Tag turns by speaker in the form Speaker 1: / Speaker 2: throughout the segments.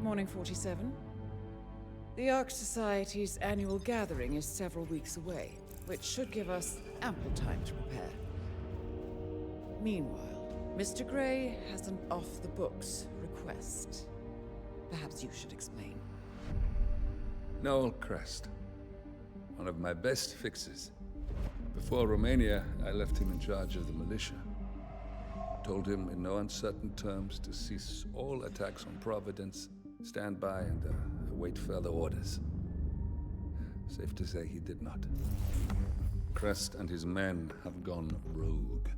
Speaker 1: Morning 47. The Ark Society's annual gathering is several weeks away, which should give us ample time to prepare. Meanwhile, Mr. Grey has an off-the-books request. Perhaps you should explain.
Speaker 2: Noel Crest. One of my best fixes. Before Romania, I left him in charge of the militia. Told him in no uncertain terms to cease all attacks on Providence, stand by and await further orders. Safe to say he did not. Crest and his men have gone rogue,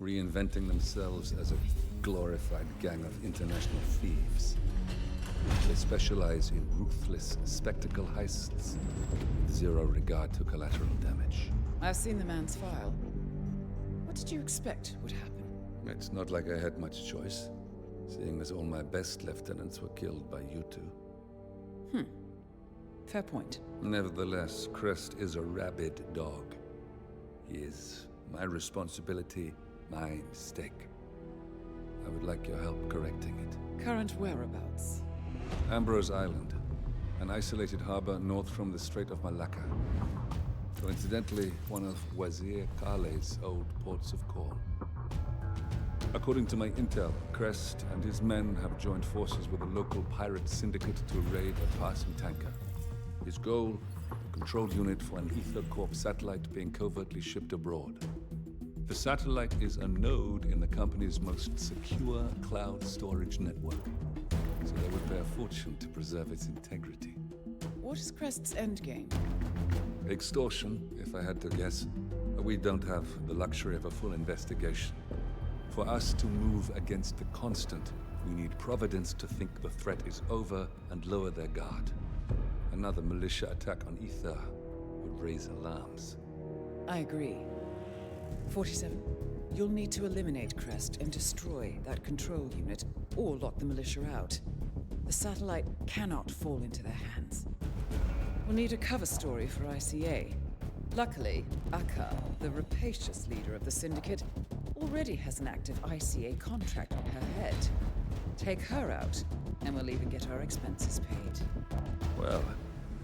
Speaker 2: reinventing themselves as a glorified gang of international thieves. They specialize in ruthless spectacle heists with zero regard to collateral damage.
Speaker 1: I've seen the man's file. What did you expect would happen?
Speaker 2: It's not like I had much choice, seeing as all my best lieutenants were killed by you two.
Speaker 1: Fair point.
Speaker 2: Nevertheless, Crest is a rabid dog. He is my responsibility, my mistake. I would like your help correcting it.
Speaker 1: Current whereabouts?
Speaker 2: Ambrose Island, an isolated harbor north from the Strait of Malacca. Coincidentally, one of Wazir Kale's old ports of call. According to my intel, Crest and his men have joined forces with a local pirate syndicate to raid a passing tanker. His goal, a control unit for an Ether Corp satellite being covertly shipped abroad. The satellite is a node in the company's most secure cloud storage network, so they would pay a fortune to preserve its integrity.
Speaker 1: What is Crest's endgame?
Speaker 2: Extortion, if I had to guess. We don't have the luxury of a full investigation. For us to move against the constant, we need Providence to think the threat is over and lower their guard. Another militia attack on Ether would raise alarms.
Speaker 1: I agree. 47. You'll need to eliminate Crest and destroy that control unit, or lock the militia out. The satellite cannot fall into their hands. We'll need a cover story for ICA. Luckily, Akka, the rapacious leader of the syndicate, already has an active ICA contract on her head. Take her out, and we'll even get our expenses paid.
Speaker 2: Well,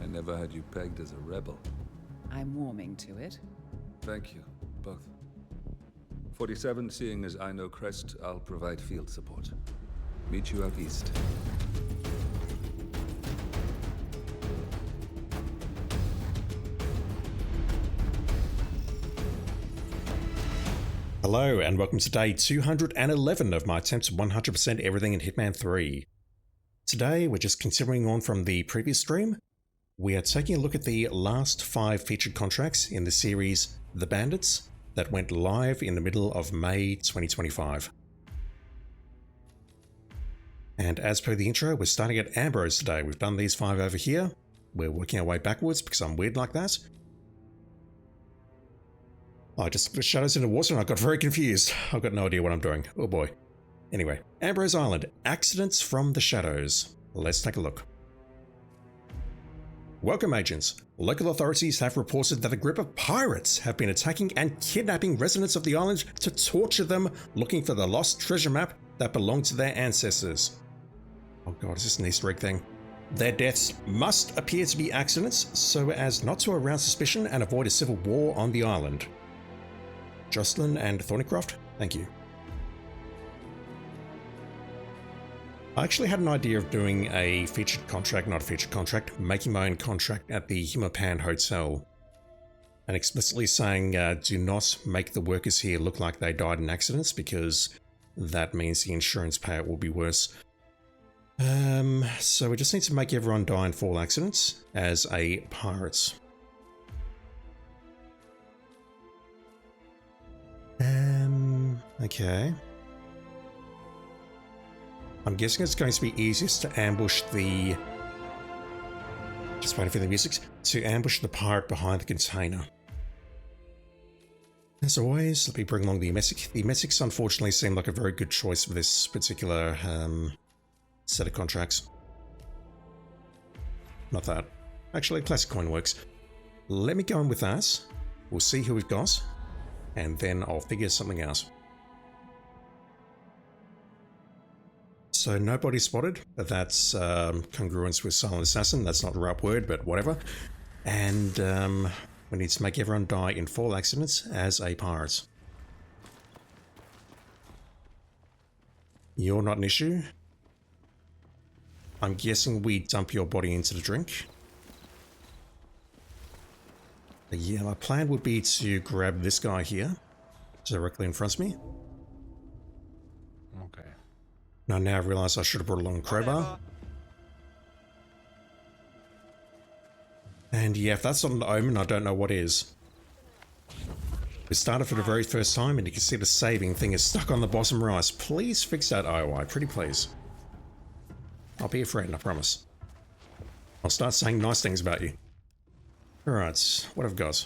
Speaker 2: I never had you pegged as a rebel.
Speaker 1: I'm warming to it.
Speaker 2: Thank you, both. 47, seeing as I know Crest, I'll provide field support. Meet you out east.
Speaker 3: Hello and welcome to day 211 of my attempt to 100% everything in Hitman 3. Today we're just continuing on from the previous stream. We are taking a look at the last 5 featured contracts in the series The Bandits that went live in the middle of May 2025. And as per the intro, we're starting at Ambrose today. We've done these 5 over here. We're working our way backwards because I'm weird like that. I just put shadows into water and I got very confused. I've got no idea what I'm doing. Oh boy. Anyway, Ambrose Island, Accidents from the Shadows. Let's take a look. Welcome, agents. Local authorities have reported that a group of pirates have been attacking and kidnapping residents of the island to torture them, looking for the lost treasure map that belonged to their ancestors. Oh god, is this an Easter egg thing? Their deaths must appear to be accidents so as not to arouse suspicion and avoid a civil war on the island. Jocelyn and Thornycroft, thank you. I actually had an idea of doing a featured contract, not a featured contract, making my own contract at the Hitman Hotel and explicitly saying do not make the workers here look like they died in accidents because that means the insurance payout will be worse. So we just need to make everyone die in fall accidents as a pirate. Okay. I'm guessing it's going to be easiest to ambush the... Just waiting for the music. To ambush the pirate behind the container. As always, let me bring along the Emesic. The Emesics unfortunately seem like a very good choice for this particular set of contracts. Not that. Actually, Classic Coin works. Let me go in with that. We'll see who we've got. And then I'll figure something out. So nobody spotted, but that's congruence with Silent Assassin. That's not the right word, but whatever. And we need to make everyone die in fall accidents as a pirate. You're not an issue. I'm guessing we dump your body into the drink. But yeah, my plan would be to grab this guy here, directly in front of me.
Speaker 4: Okay.
Speaker 3: Now I realise I should have brought along a crowbar. And yeah, if that's not an omen, I don't know what is. We started for the very first time and you can see the saving thing is stuck on the bottom right. Please fix that IOI, pretty please. I'll be a friend, I promise. I'll start saying nice things about you. Alright, what have I got?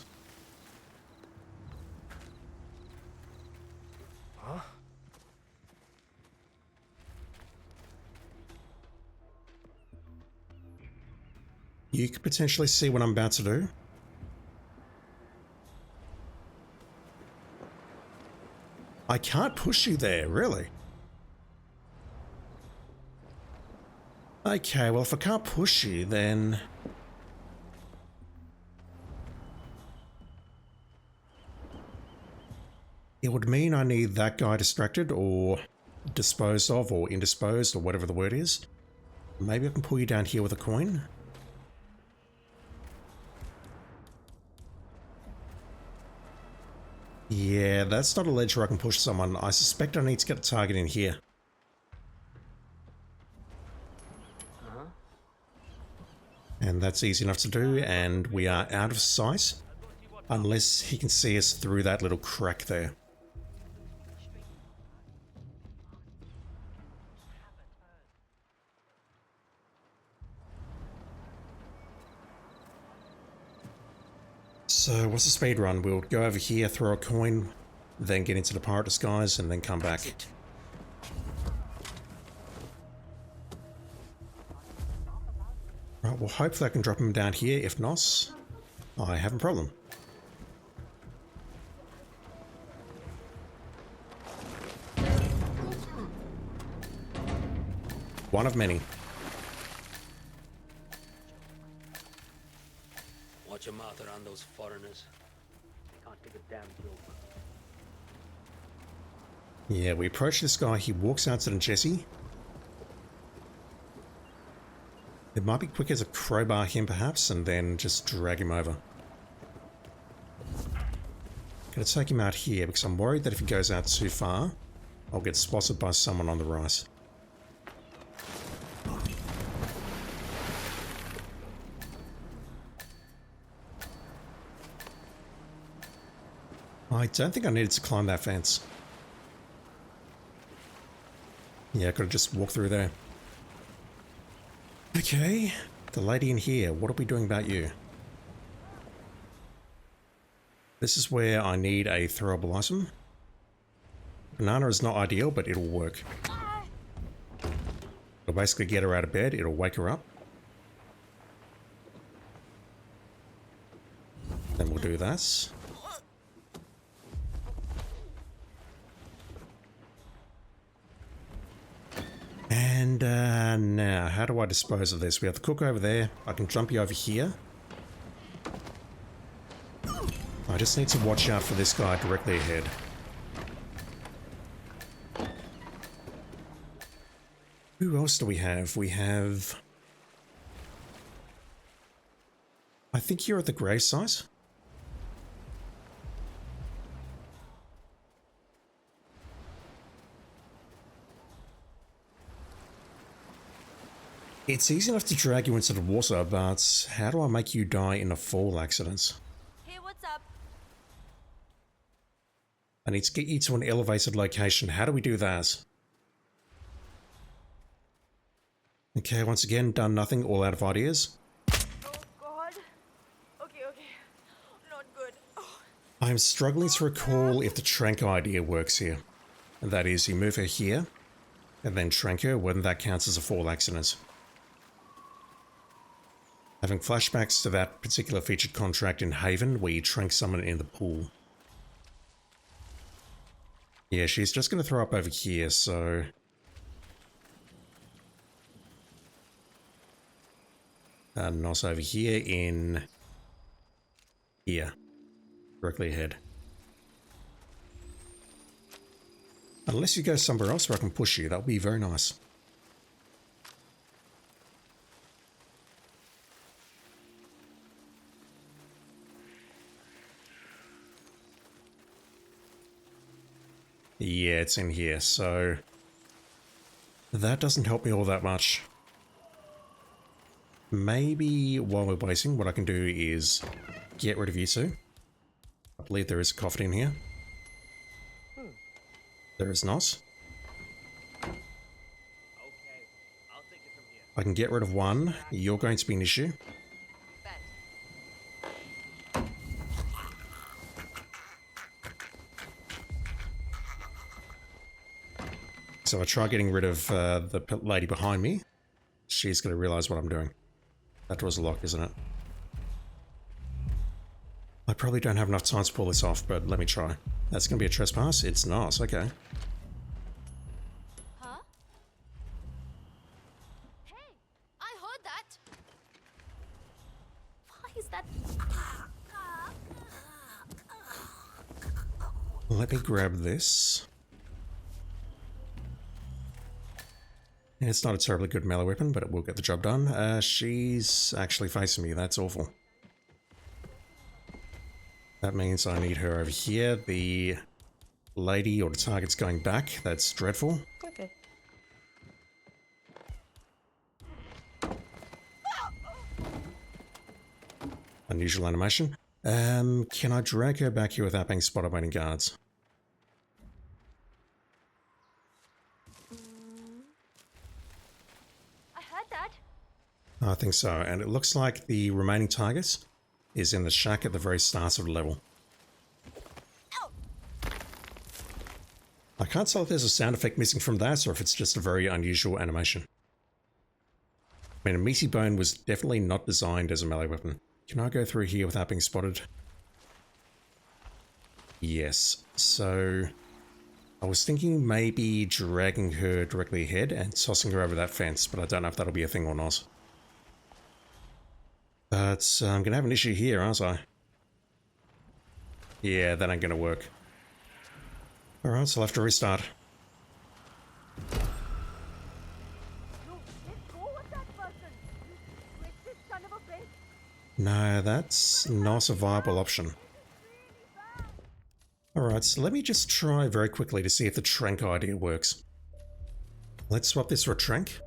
Speaker 4: Huh?
Speaker 3: You could potentially see what I'm about to do. I can't push you there, really. Okay, well if I can't push you, then... it would mean I need that guy distracted, or disposed of, or indisposed, or whatever the word is. Maybe I can pull you down here with a coin. Yeah, that's not a ledge where I can push someone. I suspect I need to get a target in here. And that's easy enough to do, and we are out of sight. Unless he can see us through that little crack there. So what's the speed run? We'll go over here, throw a coin, then get into the pirate disguise, and then come back. Right, well hopefully I can drop him down here. If not, I have a problem. One of many.
Speaker 5: Watch your mouth around those foreigners. They can't take a damn joke.
Speaker 3: Yeah, we approach this guy, he walks out to the Jesse. It might be quicker to crowbar him perhaps, and then just drag him over. Gonna take him out here, because I'm worried that if he goes out too far, I'll get spotted by someone on the right. I don't think I needed to climb that fence. Yeah, I could have just walked through there. Okay, the lady in here, what are we doing about you? This is where I need a throwable item. Banana is not ideal, but it'll work. It'll basically get her out of bed, it'll wake her up. Then we'll do that. And now, how do I dispose of this? We have the cook over there. I can jump you over here. I just need to watch out for this guy directly ahead. Who else do we have? We have... I think you're at the grave site. It's easy enough to drag you into the water, but how do I make you die in a fall accident?
Speaker 6: Hey, what's up?
Speaker 3: I need to get you to an elevated location. How do we do that? Okay, once again, done nothing, all out of ideas.
Speaker 6: Oh, God. Okay. Not good. Oh.
Speaker 3: I'm struggling to recall if the trank idea works here. And that is, you move her here, and then trank her when that counts as a fall accident. Having flashbacks to that particular featured contract in Haven where you trank someone in the pool. Yeah, she's just going to throw up over here, so... Nos over here in here, directly ahead. Unless you go somewhere else where I can push you, that would be very nice. Yeah, it's in here, so that doesn't help me all that much. Maybe while we're waiting, what I can do is get rid of you two. I believe there is a coffin in here. There is not. I can get rid of one. You're going to be an issue. So I try getting rid of the lady behind me. She's going to realize what I'm doing. That door's locked, isn't it? I probably don't have enough time to pull this off, but let me try. That's going to be a trespass? It's not. Okay.
Speaker 6: Huh? Hey, I heard that. Why is that?
Speaker 3: Let me grab this. It's not a terribly good melee weapon, but it will get the job done. She's actually facing me. That's awful. That means I need her over here. The lady or the target's going back. That's dreadful.
Speaker 4: Okay.
Speaker 3: Unusual animation. Can I drag her back here without being spotted by any guards?
Speaker 6: I heard that.
Speaker 3: I think so, and it looks like the remaining target is in the shack at the very start of the level. I can't tell if there's a sound effect missing from that or if it's just a very unusual animation. I mean, a meaty bone was definitely not designed as a melee weapon. Can I go through here without being spotted? Yes, so I was thinking maybe dragging her directly ahead and tossing her over that fence, but I don't know if that'll be a thing or not. But I'm going to have an issue here, aren't I? Yeah, that ain't going to work. Alright, so I'll have to restart.
Speaker 6: No, let go of that person. You twisted son of a bitch.
Speaker 3: No, that's not a viable option. Alright, so let me just try very quickly to see if the trank idea works. Let's swap this for a trank.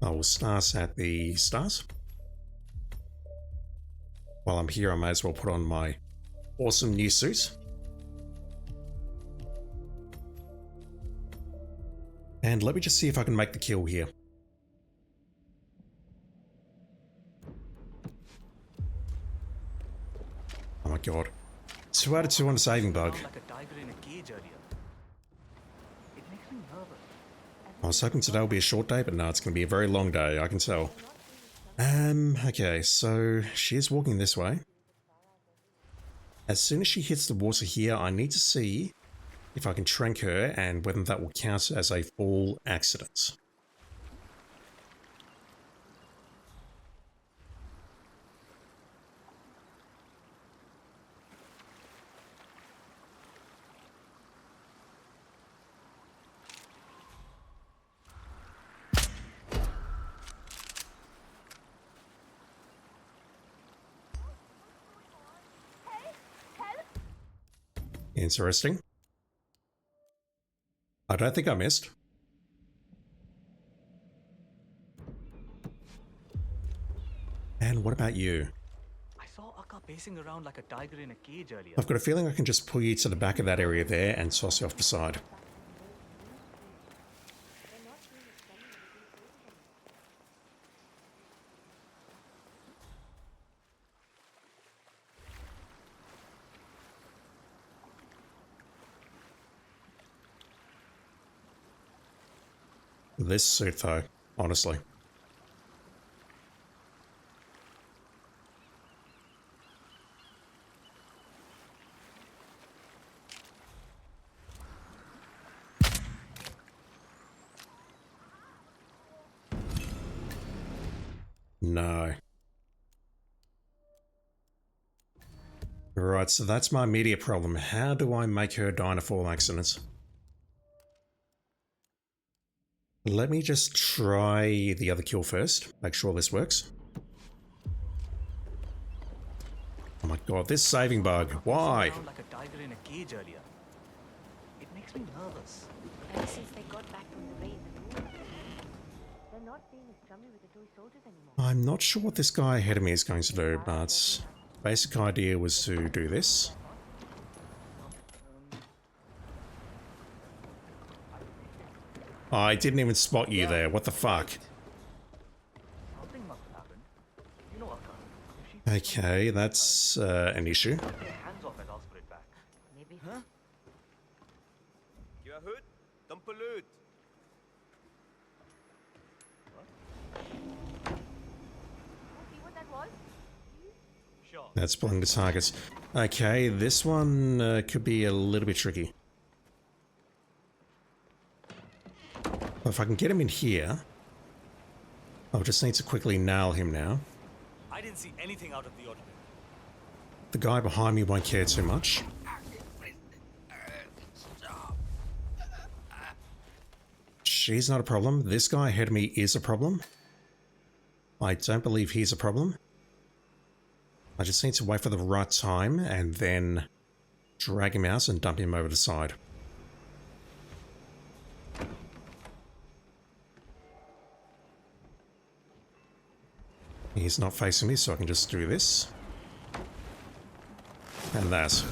Speaker 3: I will start at the start. While I'm here, I may as well put on my awesome new suit. And let me just see if I can make the kill here. Oh my god. 2 out of 2 on a saving bug.
Speaker 4: Like a tiger in a cage earlier. It makes me nervous.
Speaker 3: I was hoping today will be a short day, but no, it's going to be a very long day, I can tell. Okay, so she is walking this way. As soon as she hits the water here, I need to see if I can trank her and whether that will count as a fall accident. Interesting. I don't think I missed. And what about you?
Speaker 4: I saw Akka pacing around like a tiger in a cage earlier.
Speaker 3: I've got a feeling I can just pull you to the back of that area there and toss you off the side. This suit though, honestly. No. Right, so that's my immediate problem. How do I make her die in a fall accident? Let me just try the other kill first. Make sure this works. Oh my god, this saving bug. Why?
Speaker 4: Around like a tiger in a cage earlier. It makes me nervous.
Speaker 6: Ever since they got back from the raid, they're not being as chummy with the toy soldiers anymore.
Speaker 3: I'm not sure what this guy ahead of me is going to do, but basic idea was to do this. I didn't even spot you there. What the fuck?
Speaker 4: Something must have happened. You know, Akka, if she
Speaker 3: Okay, that's an issue.
Speaker 4: took their hands off and asked for it back.
Speaker 6: Maybe.
Speaker 7: You are hood? Don't pollute.
Speaker 6: See what that was?
Speaker 4: Sure.
Speaker 3: That's pulling the targets. Okay, this one could be a little bit tricky. If I can get him in here, I'll just need to quickly nail him now.
Speaker 4: I didn't see anything out of the ordinary.
Speaker 3: The guy behind me won't care too much. She's not a problem. This guy ahead of me is a problem. I don't believe he's a problem. I just need to wait for the right time and then drag him out and dump him over the side. He's not facing me, so I can just do this. And that.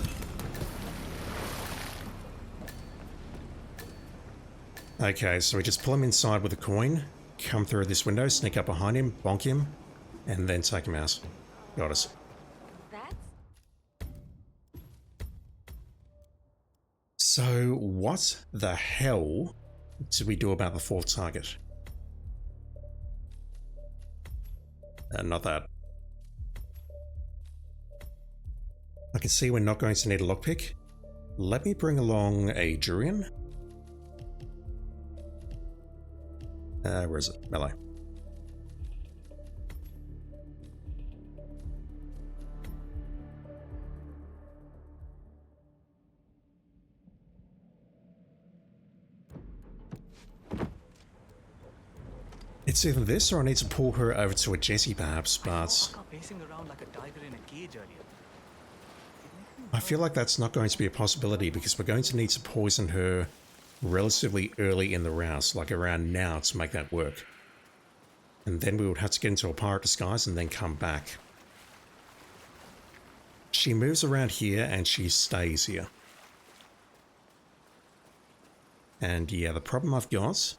Speaker 3: Okay, so we just pull him inside with a coin, come through this window, sneak up behind him, bonk him, and then take him out. Got us.
Speaker 6: That's
Speaker 3: So what the hell did we do about the fourth target? Not that. I can see we're not going to need a lockpick. Let me bring along a durian. Where is it? Melee. It's either this or I need to pull her over to a Jessie perhaps, but
Speaker 4: Akka pacing around like a tiger in a cage earlier.
Speaker 3: I feel like that's not going to be a possibility because we're going to need to poison her relatively early in the rouse, like around now, to make that work. And then we would have to get into a pirate disguise and then come back. She moves around here and she stays here. And yeah, the problem I've got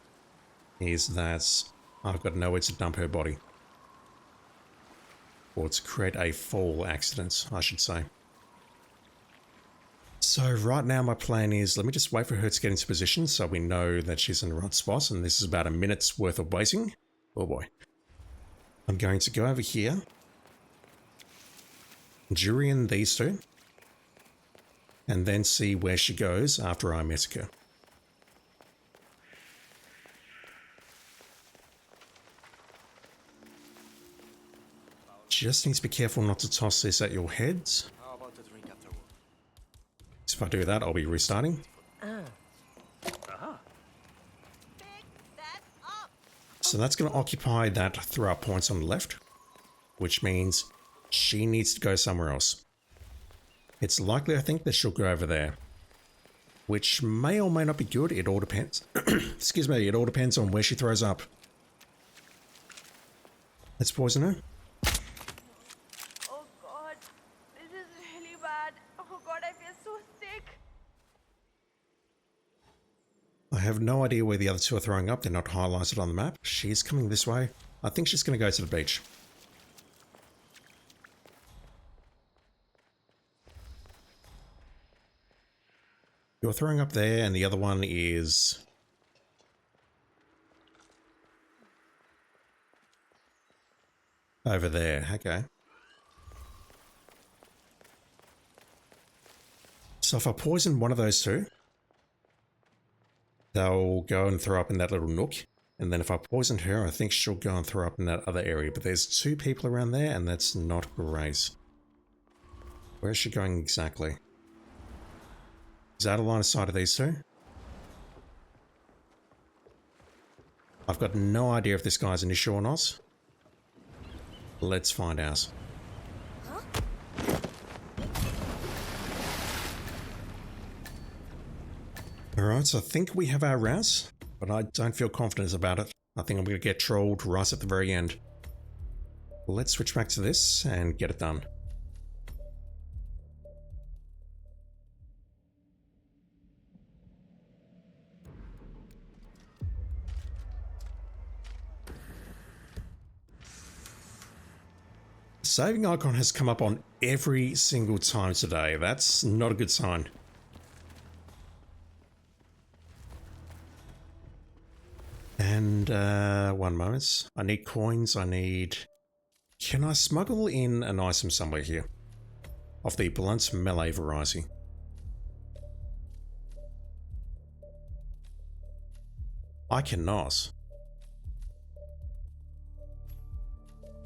Speaker 3: is that I've got nowhere to dump her body. Or to create a fall accident, I should say. So right now my plan is, let me just wait for her to get into position so we know that she's in the right spot, and this is about a minute's worth of waiting. Oh boy. I'm going to go over here, durian these two, and then see where she goes after I miss her. Just need to be careful not to toss this at your heads.
Speaker 4: How about the drink afterward?
Speaker 3: If I do that, I'll be restarting.
Speaker 6: pick that up.
Speaker 3: So that's going to occupy that throw up points on the left, which means she needs to go somewhere else. It's likely, I think, that she'll go over there, which may or may not be good. It all depends. Excuse me, it all depends on where she throws up. Let's poison her.
Speaker 6: Oh God, this is really bad. Oh God, I feel so sick.
Speaker 3: I have no idea where the other two are throwing up. They're not highlighted on the map. She's coming this way. I think she's going to go to the beach. You're throwing up there, and the other one is... over there. Okay. So if I poison one of those two, they'll go and throw up in that little nook, And then if I poisoned her, I think she'll go and throw up in that other area. But there's 2 people around there, and that's not great. Where's she going exactly? Is that a line of sight of these 2? I've got no idea if this guy's an issue or not. Let's find out. Alright, so I think we have our route, but I don't feel confident about it. I think I'm going to get trolled right at the very end. Let's switch back to this and get it done. Saving icon has come up on every single time today. That's not a good sign. And, 1 moment. I need coins, Can I smuggle in an item somewhere here? Of the blunt melee variety. I cannot.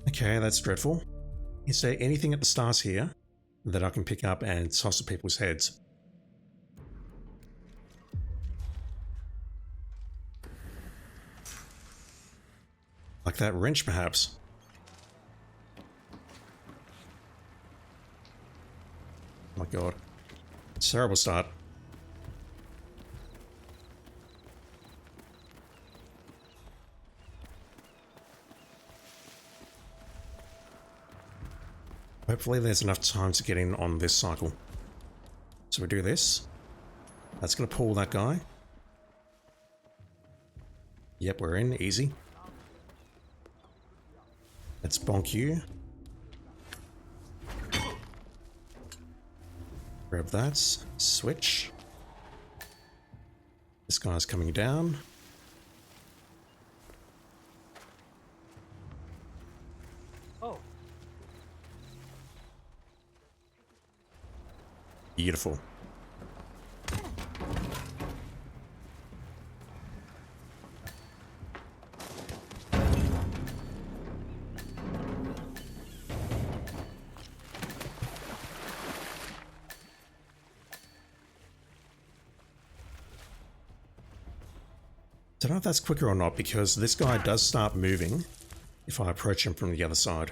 Speaker 3: Okay, that's dreadful. Is there anything at the start here that I can pick up and toss at people's heads? Like that wrench, perhaps? Oh my god. Terrible start. Hopefully there's enough time to get in on this cycle. So we do this. That's going to pull that guy. Yep, we're in. Easy. Let's bonk you. Grab that. Switch. This guy's coming down.
Speaker 4: Oh,
Speaker 3: Beautiful. Don't know if that's quicker or not, because this guy does start moving if I approach him from the other side.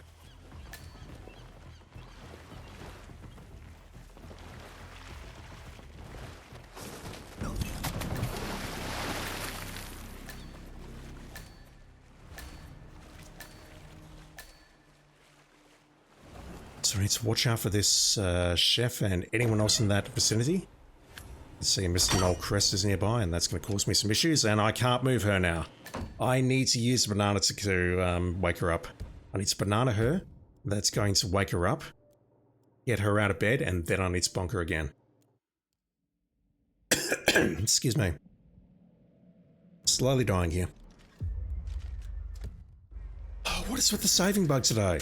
Speaker 3: So I need to watch out for this chef and anyone else in that vicinity. Let's see, Mr. Noel Crest is nearby, and that's going to cause me some issues, and I can't move her now. I need to use the banana to wake her up. I need to banana her. That's going to wake her up, get her out of bed, and then I need to bonk her again. Excuse me. Slowly dying here. Oh, what is with the saving bug today?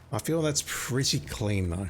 Speaker 3: I feel that's pretty clean though.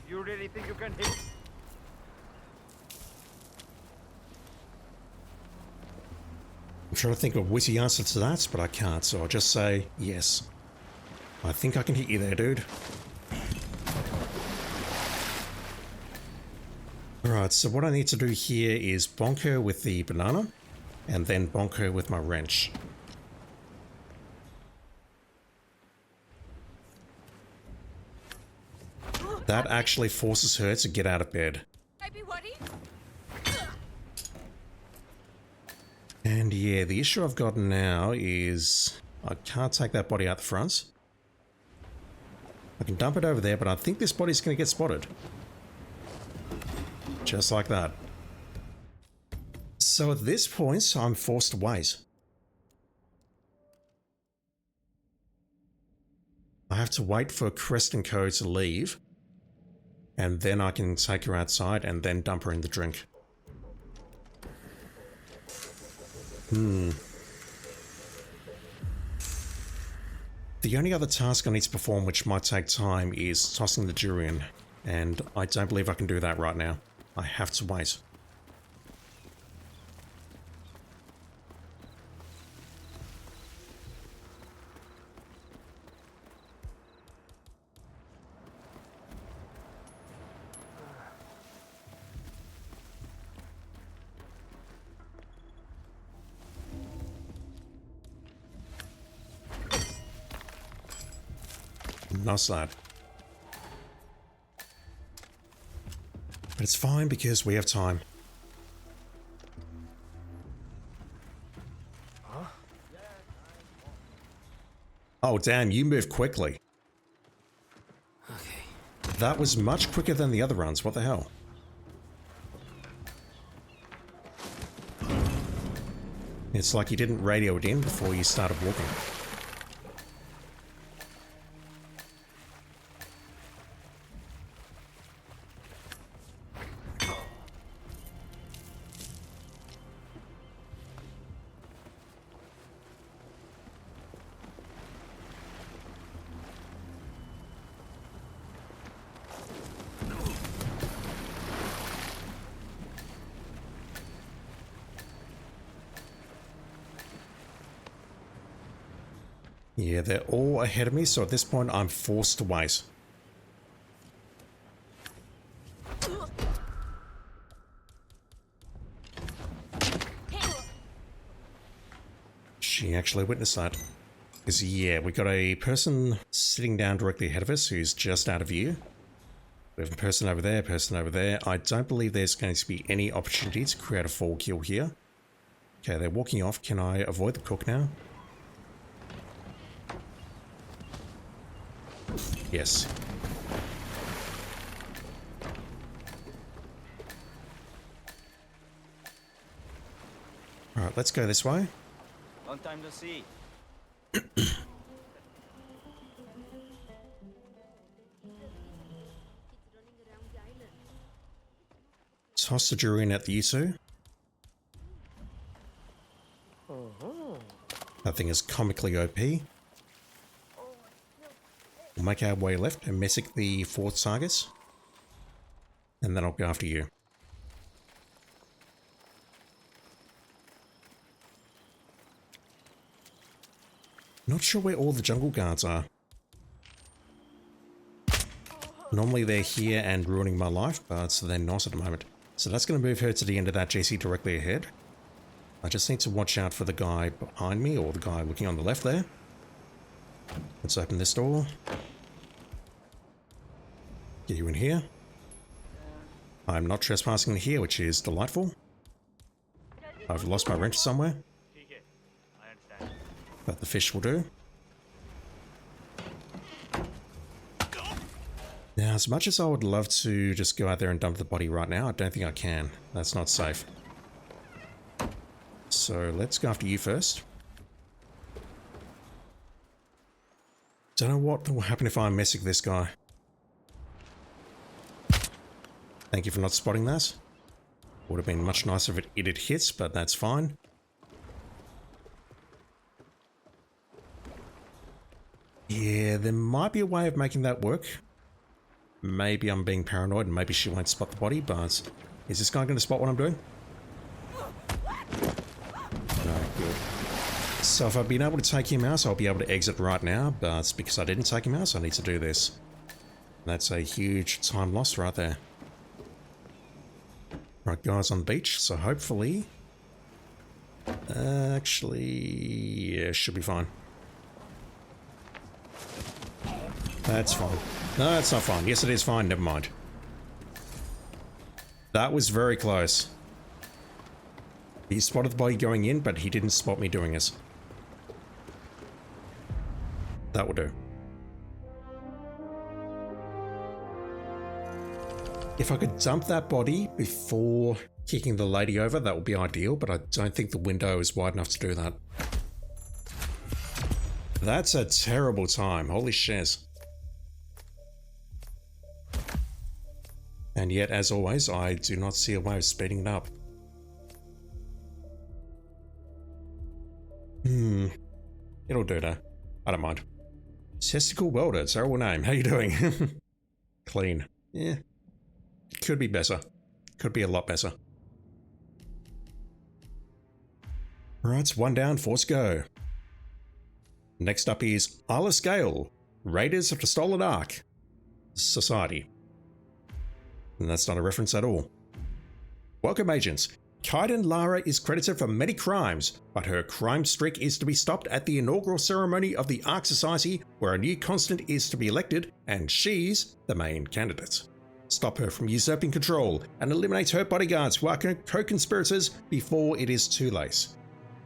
Speaker 4: you really think you can hit?
Speaker 3: I'm trying to think of a witty answer to that, but I can't, so I'll just say yes. I think I can hit you there, dude. Right, so what I need to do here is bonk her with the banana, and then bonk her with my wrench. That actually forces her to get out of bed. And yeah, the issue I've got now is I can't take that body out the front. I can dump it over there, but I think this body's going to get spotted. Just like that. So at this point, I'm forced to wait. I have to wait for Crest and Co to leave, and then I can take her outside and then dump her in the drink. The only other task I need to perform which might take time is tossing the durian, and I don't believe I can do that right now. I have to wait. Nice that. But it's fine because we have time.
Speaker 4: Huh?
Speaker 3: Oh damn, you move quickly.
Speaker 5: Okay.
Speaker 3: That was much quicker than the other runs, what the hell? It's like you didn't radio it in before you started walking. Yeah, they're all ahead of me, so at this point I'm forced to wait. She actually witnessed that. Because yeah, we got a person sitting down directly ahead of us who's just out of view. We have a person over there, person over there. I don't believe there's going to be any opportunity to create a fall kill here. Okay, they're walking off. Can I avoid the cook now? Yes. Alright, let's go this way.
Speaker 7: Long time to see.
Speaker 3: Toss the durian at the Yusu. That thing is comically OP. We'll make our way left and messick the 4 targets. And then I'll go after you. Not sure where all the jungle guards are. Normally they're here and ruining my life, but they're not at the moment. So that's going to move her to the end of that GC directly ahead. I just need to watch out for the guy behind me, or the guy looking on the left there. Let's open this door. Get you in here. I'm not trespassing in here, which is delightful. I've lost my wrench somewhere,
Speaker 4: I understand.
Speaker 3: but the fish will do. Now, as much as I would love to just go out there and dump the body right now, I don't think I can. That's not safe. So let's go after you first. Don't know what will happen if I messick this guy. Thank you for not spotting that. Would have been much nicer if it had hit, but that's fine. Yeah, there might be a way of making that work. Maybe I'm being paranoid and maybe she won't spot the body, but is this guy going to spot what I'm doing? No, good. So if I've been able to take him out, I'll be able to exit right now, but because I didn't take him out, I need to do this. That's a huge time loss right there. Right, guys on the beach, so hopefully... actually... yeah, should be fine. That's fine. No, it's not fine. Yes, it is fine. Never mind. That was very close. He spotted the body going in, but he didn't spot me doing it. That will do. If I could dump that body before kicking the lady over, that would be ideal, but I don't think the window is wide enough to do that. That's a terrible time. Holy shiz. And yet, as always, I do not see a way of speeding it up. It'll do though. I don't mind. Testicle Welder, terrible name. How you doing? Clean. Yeah. Could be better. Could be a lot better. Right, one down, force go. Next up is Isle of Sgail, Raiders of the Stolen Ark, Society. And that's not a reference at all. Welcome, agents. Kaiden Lara is credited for many crimes, but her crime streak is to be stopped at the inaugural ceremony of the Ark Society, where a new constant is to be elected, and she's the main candidate. Stop her from usurping control and eliminate her bodyguards who are co-conspirators before it is too late.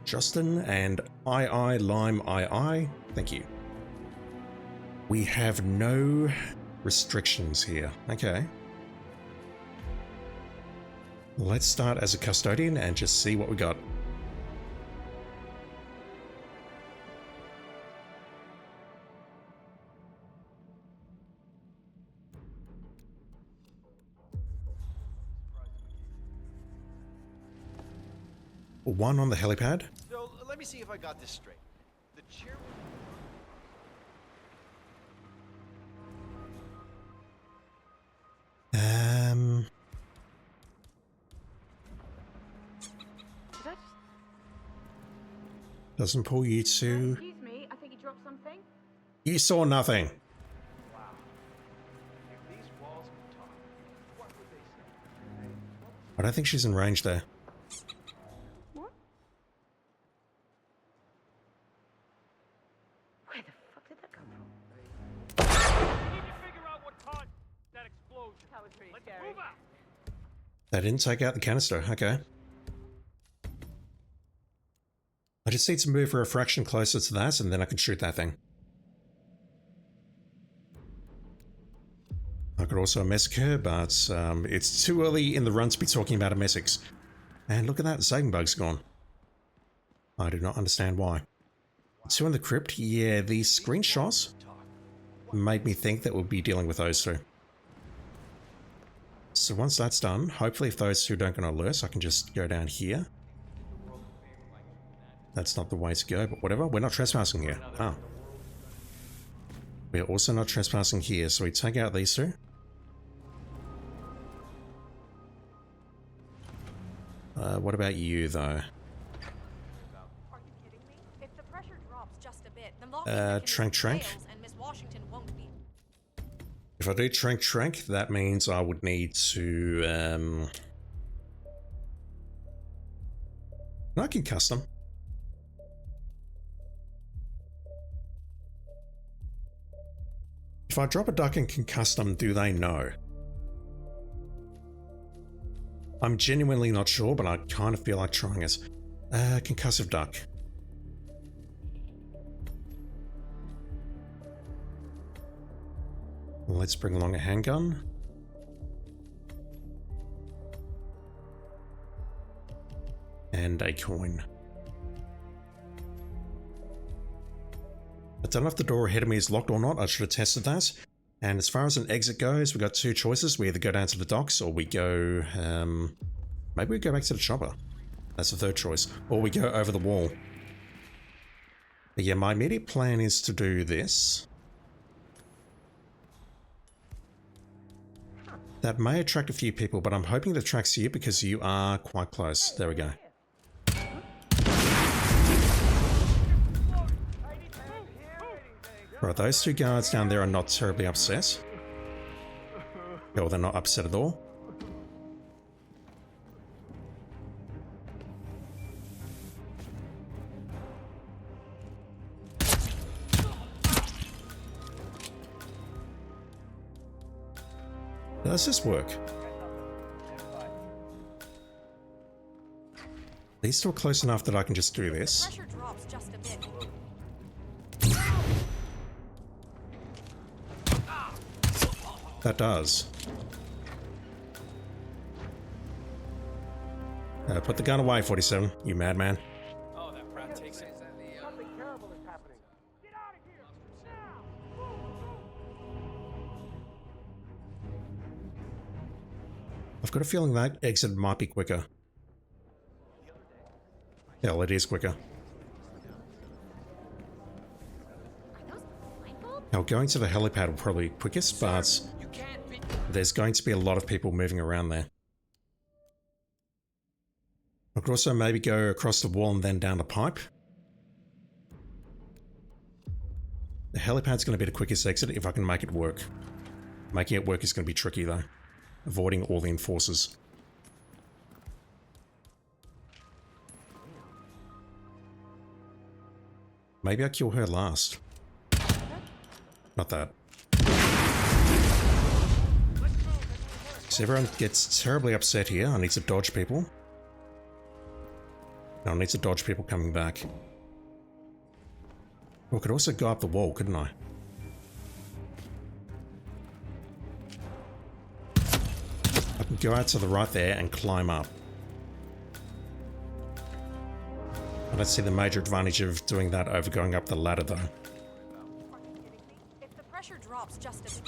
Speaker 3: Justin and Lime II, thank you. We have no restrictions here. Okay. Let's start as a custodian and just see what we got. One on the helipad.
Speaker 8: So let me see if I got this straight. The chair.
Speaker 3: Doesn't pull you to...
Speaker 6: Excuse me, I think you dropped something.
Speaker 3: You saw nothing.
Speaker 8: Wow. If these walls could talk, what would they say?
Speaker 3: I don't think she's in range there.
Speaker 6: What? Where the fuck did that come from?
Speaker 4: We need to figure out what caused that explosion.
Speaker 6: That was pretty
Speaker 4: Let's
Speaker 6: scary.
Speaker 4: move out.
Speaker 3: They didn't take out the canister. Okay. I just need to move her a fraction closer to that, and then I can shoot that thing. I could also messic her, but it's too early in the run to be talking about a messics. And look at that, the saving bug's gone. I do not understand why. Two in the crypt? Yeah, these screenshots made me think that we'll be dealing with those two. So once that's done, hopefully if those two don't get an alert, I can just go down here. That's not the way to go, but whatever. We're not trespassing here. Oh. We're also not trespassing here, so we take out these two. What about you, though?
Speaker 6: Are you kidding me? If the pressure drops just a bit, then
Speaker 3: Trank.
Speaker 6: and Miss Washington won't be.
Speaker 3: If I do Trank, that means I would need to, I can custom. If I drop a duck and concuss them, do they know? I'm genuinely not sure, but I kind of feel like trying it. Concussive duck. Let's bring along a handgun. And a coin. I don't know if the door ahead of me is locked or not. I should have tested that. And as far as an exit goes, we've got two choices. We either go down to the docks or we go... maybe we go back to the chopper. That's the third choice. Or we go over the wall. But yeah, my immediate plan is to do this. That may attract a few people, but I'm hoping it attracts you because you are quite close. There we go. Right, those two guards down there are not terribly upset. Well, they're not upset at all. does this work? These still close enough that I can just do this.
Speaker 6: Pressure drops just a bit.
Speaker 3: That does. Put the gun away, 47, you madman.
Speaker 8: Oh, that brat takes it. Something terrible is happening. Get out of here! Now!
Speaker 3: I've got a feeling that exit might be quicker. Hell, it is quicker. Now, going to the helipad will probably be quickest, but there's going to be a lot of people moving around there. I could also maybe go across the wall and then down the pipe. The helipad's going to be the quickest exit if I can make it work. Making it work is going to be tricky though. Avoiding all the enforcers. Maybe I kill her last. Not that. So everyone gets terribly upset here. I need to dodge people. No, I need to dodge people coming back. Well, I could also go up the wall, couldn't I? I can go out to the right there and climb up. I don't see the major advantage of doing that over going up the ladder though.
Speaker 6: Are you kidding me? If the pressure drops just a bit.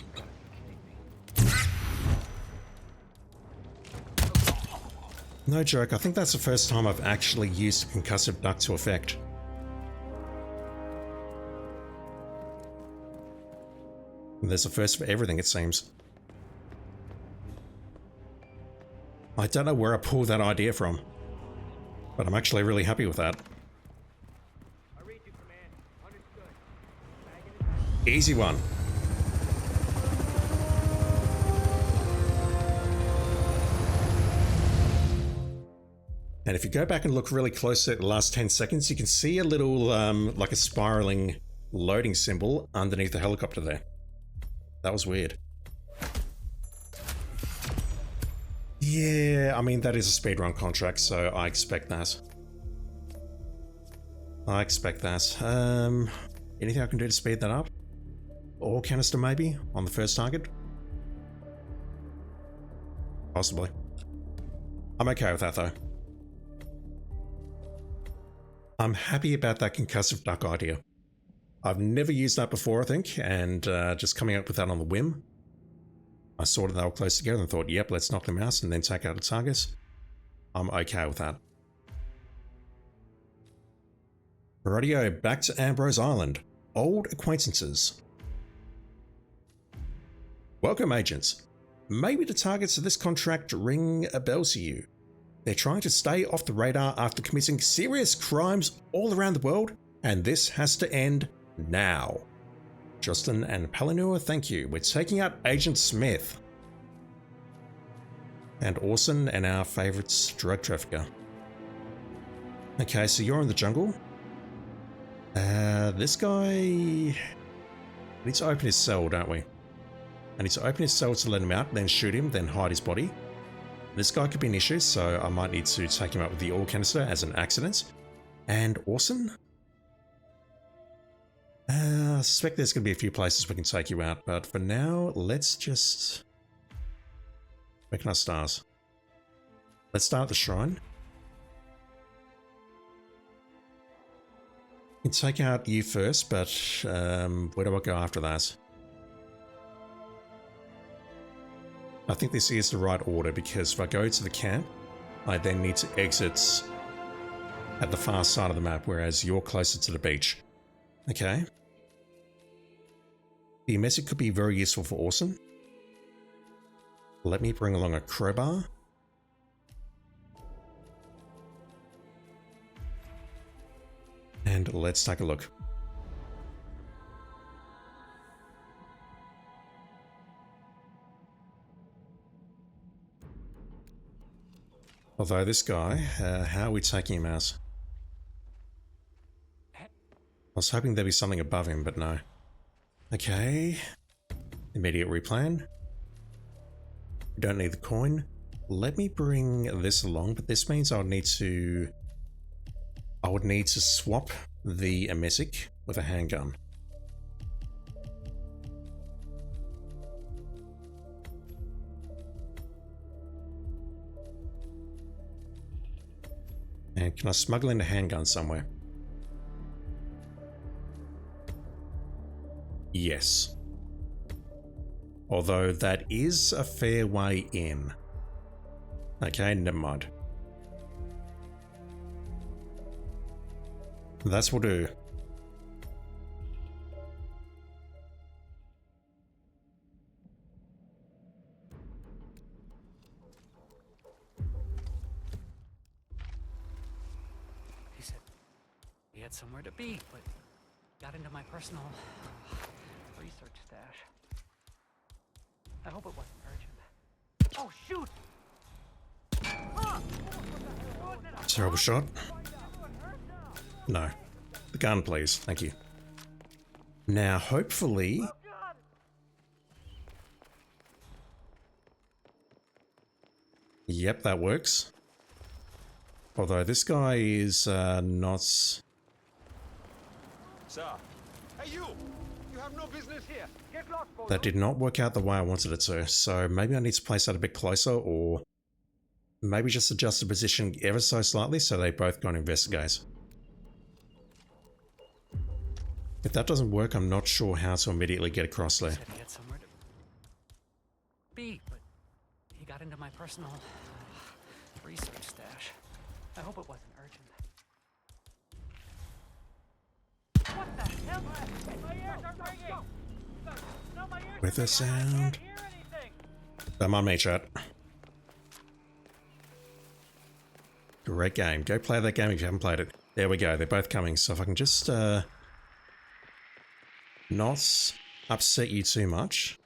Speaker 3: No joke, I think that's the first time I've actually used a concussive duct to effect. And there's a first for everything, it seems. I don't know where I pulled that idea from, but I'm actually really happy with that.
Speaker 8: I read you, Command. Understood.
Speaker 3: Easy one. And if you go back and look really close at the last 10 seconds, you can see a little, like a spiraling loading symbol underneath the helicopter there. That was weird. Yeah, I mean, that is a speedrun contract, so I expect that. I expect that. Anything I can do to speed that up? Or canister maybe, on the first target? Possibly. I'm okay with that though. I'm happy about that concussive duck idea. I've never used that before, I think, and just coming up with that on the whim. I saw that they were close together and thought, yep, let's knock them out and then take out the targets. I'm okay with that. Rightio, back to Ambrose Island. Old acquaintances. Welcome, agents. Maybe the targets of this contract ring a bell to you. They're trying to stay off the radar after committing serious crimes all around the world, and this has to end now. Justin and Palinur, thank you. We're taking out Agent Smith. And Orson and our favourite drug trafficker. Okay, so you're in the jungle. This guy... We need to open his cell, don't we? I need to open his cell to let him out, then shoot him, then hide his body. This guy could be an issue, so I might need to take him out with the oil canister as an accident. And Orson? I suspect there's going to be a few places we can take you out, but for now, let's just... Where can I start? Let's start at the shrine. I can take out you first, but where do I go after that? I think this is the right order, because if I go to the camp, I then need to exit at the far side of the map, whereas you're closer to the beach. Okay. The message could be very useful for Orson. Let me bring along a crowbar. And let's take a look. Although this guy, how are we taking him out? I was hoping there'd be something above him, but no. Okay. Immediate replan. We don't need the coin. Let me bring this along, but this means I would need to swap the emetic with a handgun. And can I smuggle in a handgun somewhere? Yes. Although that is a fair way in. Okay, never mind. That's what we'll do.
Speaker 5: He said he had somewhere to be, but got into my personal research stash. I hope it wasn't urgent. Oh, shoot!
Speaker 3: Terrible shot. No. The gun, please. Thank you. Now, hopefully... Yep, that works. Although this guy is not...
Speaker 8: Sir. Hey, you! You have no business here. Get lost, boy.
Speaker 3: That did not work out the way I wanted it to, so maybe I need to place that a bit closer, or maybe just adjust the position ever so slightly so they both go and investigate. If that doesn't work, I'm not sure how to immediately get across there.
Speaker 5: Said he had somewhere to be, but he got into my personal research stash. I hope it wasn't urgent. What the hell? My ears are ringing. No, my ears
Speaker 3: With a
Speaker 5: I
Speaker 3: sound.
Speaker 5: can't hear anything.
Speaker 3: Come on, mate, chat. Great game. Go play that game if you haven't played it. There we go. They're both coming. So if I can just not upset you too much.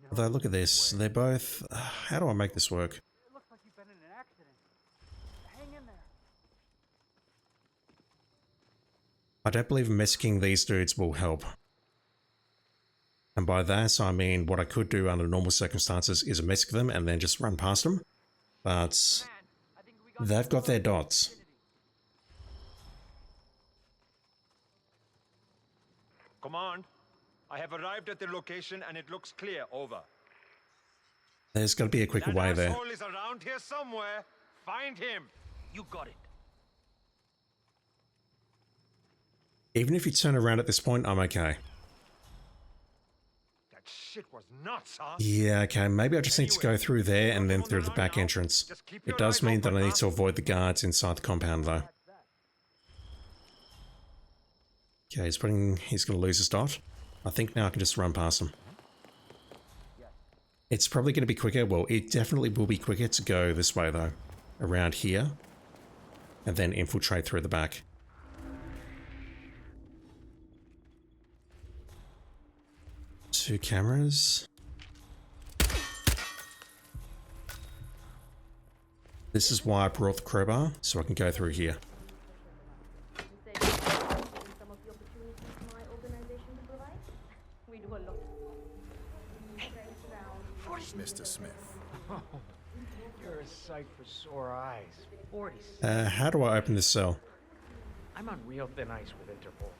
Speaker 3: Although, look at this. They're both... how do I make this work?
Speaker 4: It looks like you've been in an accident. Hang in there.
Speaker 3: I don't believe mesking these dudes will help. And by that, I mean what I could do under normal circumstances is mess them and then just run past them. But
Speaker 4: I think we got
Speaker 3: they've got their dots.
Speaker 8: Command, I have arrived at the location and it looks clear. Over.
Speaker 3: There's got to be a quicker way there.
Speaker 8: asshole is around here somewhere. Find him.
Speaker 5: You got it.
Speaker 3: Even if you turn around at this point, I'm okay.
Speaker 8: That shit was nuts, huh?
Speaker 3: Yeah, okay, maybe I just need to go through there and then through the back entrance. It does mean that I need to avoid the guards inside the compound though. Okay, he's going to lose his dot. I think now I can just run past him. It's probably going to be quicker. Well, it definitely will be quicker to go this way though. Around here. And then infiltrate through the back. Two cameras. This is why I brought the crowbar, so I can go through here.
Speaker 6: Some of the opportunities my organization will provide. We do a lot.
Speaker 9: Mr. Smith.
Speaker 4: You're a sight for sore eyes. 40.
Speaker 3: How do I open this cell?
Speaker 4: I'm on real thin ice with Interpol.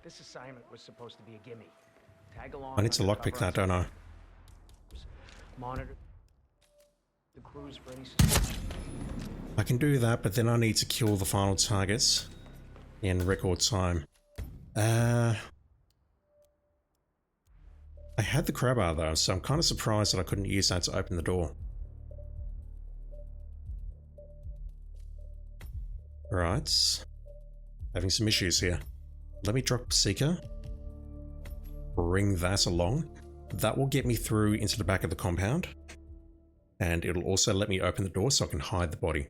Speaker 4: This assignment was supposed to be a gimme. Tag along.
Speaker 3: I need to lockpick that, don't I?
Speaker 4: Monitor the crews for any.
Speaker 3: I can do that, but then I need to kill the final targets in record time. I had the crowbar though, so I'm kind of surprised that I couldn't use that to open the door. Right. Having some issues here. Let me drop Seeker. Bring that along. That will get me through into the back of the compound. And it'll also let me open the door so I can hide the body.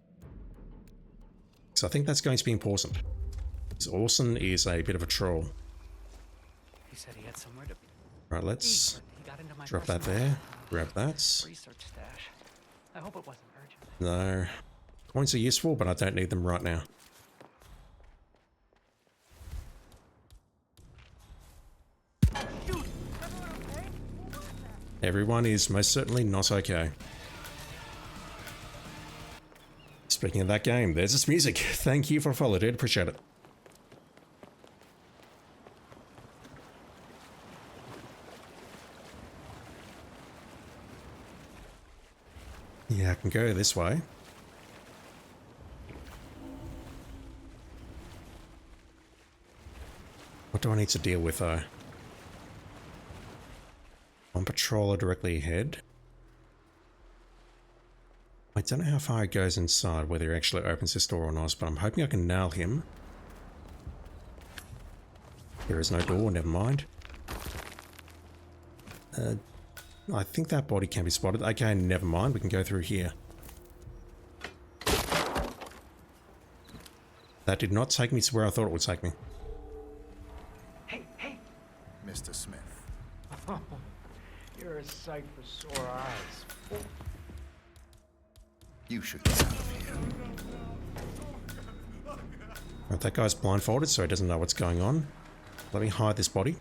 Speaker 3: So I think that's going to be important. Because Orson is a bit of a troll.
Speaker 5: He said he had somewhere to be.
Speaker 3: Right, let's
Speaker 5: He got into my
Speaker 3: drop that
Speaker 5: personal
Speaker 3: there. Grab that.
Speaker 5: research stash. I hope it wasn't urgent.
Speaker 3: No. Coins are useful, but I don't need them right now. Everyone is most certainly not okay. Speaking of that game, there's its music. Thank you for following it. Appreciate it. Yeah, I can go this way. What do I need to deal with though? One patroller directly ahead. I don't know how far it goes inside, whether he actually opens this door or not, but I'm hoping I can nail him. There is no door, never mind. I think that body can be spotted. Okay, never mind, we can go through here. That did not take me to where I thought it would take me.
Speaker 5: Hey, hey!
Speaker 8: Mr. Smith.
Speaker 4: Oh, you're a sight for sore eyes.
Speaker 8: You should get out of here.
Speaker 3: Right, that guy's blindfolded, so he doesn't know what's going on. Let me hide this body.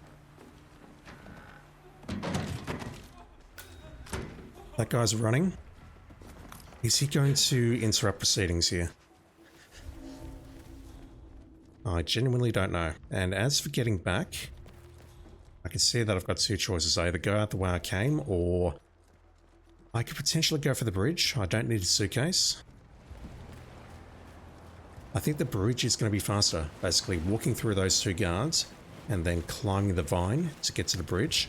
Speaker 3: That guy's running. Is he going to interrupt proceedings here? I genuinely don't know. And as for getting back, I can see that I've got two choices. I either go out the way I came, or I could potentially go for the bridge. I don't need a suitcase. I think the bridge is going to be faster. Basically walking through those two guards and then climbing the vine to get to the bridge.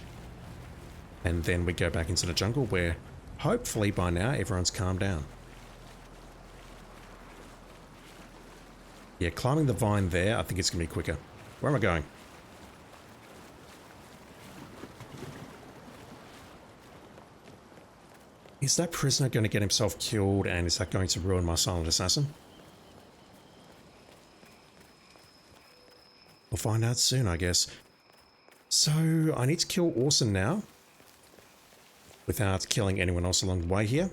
Speaker 3: And then we go back into the jungle where hopefully by now everyone's calmed down. Yeah, climbing the vine there, I think it's going to be quicker. Where am I going? Is that prisoner going to get himself killed, and is that going to ruin my silent assassin? We'll find out soon, I guess. So, I need to kill Orson now, without killing anyone else along the way here,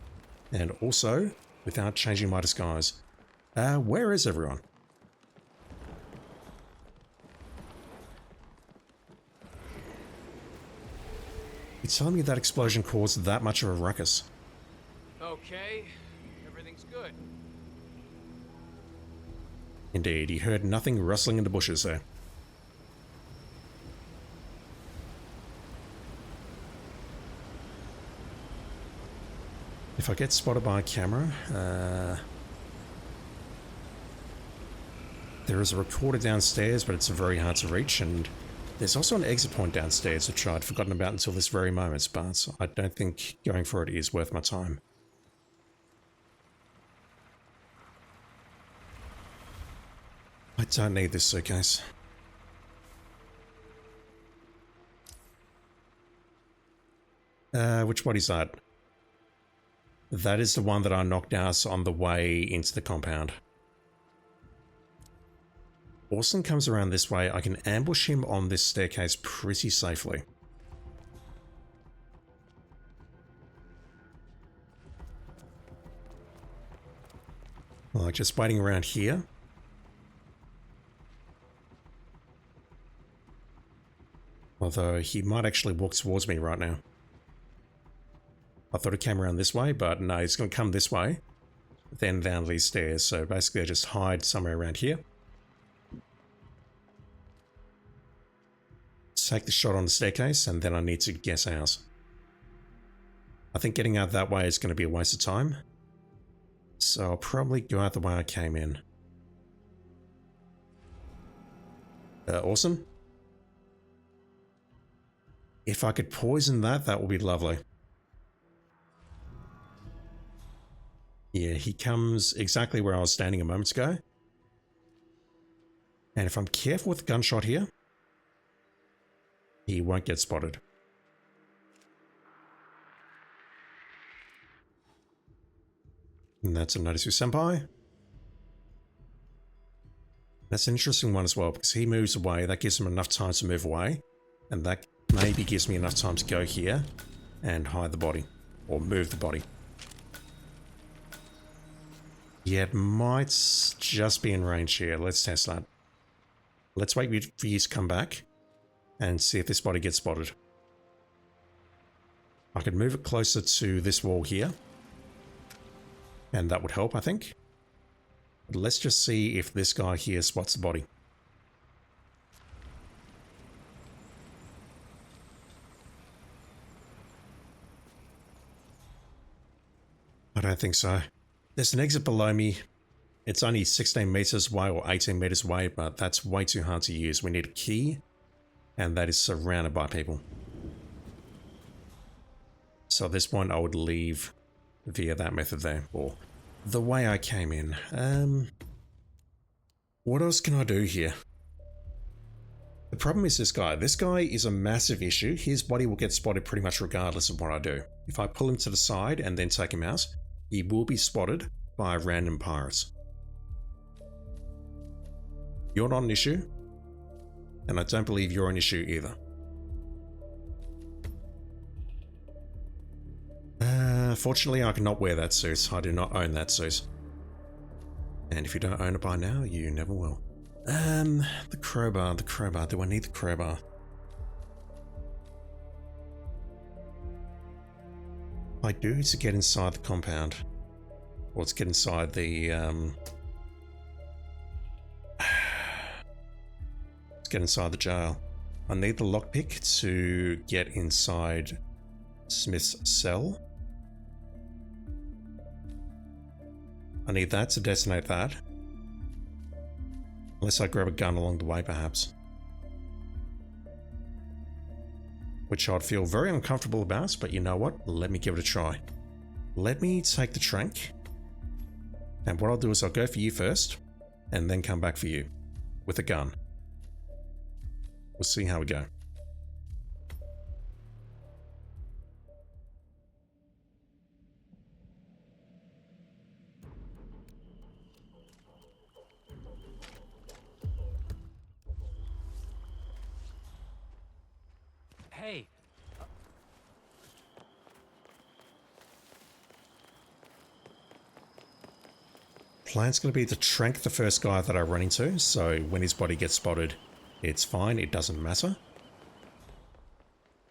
Speaker 3: and also without changing my disguise. Where is everyone? You're telling me that explosion caused that much of a ruckus?
Speaker 9: Okay, everything's good.
Speaker 3: Indeed, he heard nothing rustling in the bushes there. If I get spotted by a camera, there is a recorder downstairs, but it's very hard to reach, and there's also an exit point downstairs which I'd forgotten about until this very moment, but I don't think going for it is worth my time. I don't need this suitcase. Which body's that? That is the one that I knocked out on the way into the compound. Orson comes around this way. I can ambush him on this staircase pretty safely. Like just waiting around here. Although he might actually walk towards me right now. I thought it came around this way, but no, it's going to come this way, then down these stairs. So basically I just hide somewhere around here. Take the shot on the staircase, and then I need to get out. I think getting out that way is going to be a waste of time. So I'll probably go out the way I came in. Awesome. If I could poison that, that would be lovely. Yeah, he comes exactly where I was standing a moment ago. And if I'm careful with the gunshot here, he won't get spotted. And that's a Notisu Senpai. That's an interesting one as well, because he moves away. That gives him enough time to move away. And that maybe gives me enough time to go here and hide the body. Or move the body. Yeah, it might just be in range here. Let's test that. Let's wait for you to come back and see if this body gets spotted. I could move it closer to this wall here. And that would help, I think. But let's just see if this guy here spots the body. I don't think so. There's an exit below me. It's only 16 meters away or 18 meters away, but that's way too hard to use. We need a key, and that is surrounded by people. So at this point, I would leave via that method there, or the way I came in. What else can I do here? The problem is this guy. This guy is a massive issue. His body will get spotted pretty much regardless of what I do. If I pull him to the side and then take him out, he will be spotted by random pirates. You're not an issue, and I don't believe you're an issue either. Fortunately, I cannot wear that suit. I do not own that suit. And if you don't own it by now, you never will. The crowbar. Do I need the crowbar? I do to get inside the compound. Or to get inside the, let's get inside the jail. I need the lockpick to get inside Smith's cell. I need that to detonate that. Unless I grab a gun along the way, perhaps. Which I'd feel very uncomfortable about, but you know what? Let me give it a try. Let me take the trank. And what I'll do is I'll go for you first, and then come back for you. With a gun. We'll see how we go.
Speaker 5: Hey.
Speaker 3: Plan's going to be to trank the first guy that I run into, so when his body gets spotted, it's fine, it doesn't matter.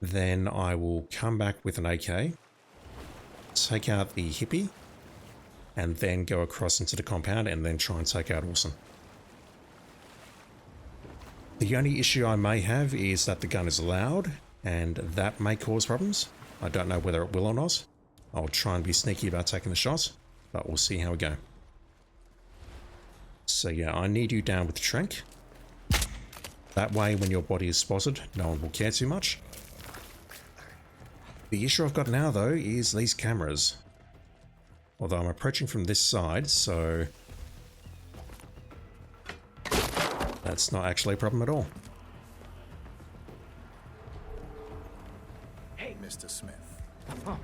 Speaker 3: Then I will come back with an AK, take out the hippie, and then go across into the compound and then try and take out Orson. The only issue I may have is that the gun is loud, and that may cause problems. I don't know whether it will or not. I'll try and be sneaky about taking the shot, but we'll see how we go. So yeah, I need you down with the trank. That way, when your body is spotted, no one will care too much. The issue I've got now, though, is these cameras. Although I'm approaching from this side, so that's not actually a problem at all.
Speaker 8: Hey, Mr. Smith.
Speaker 9: Oh,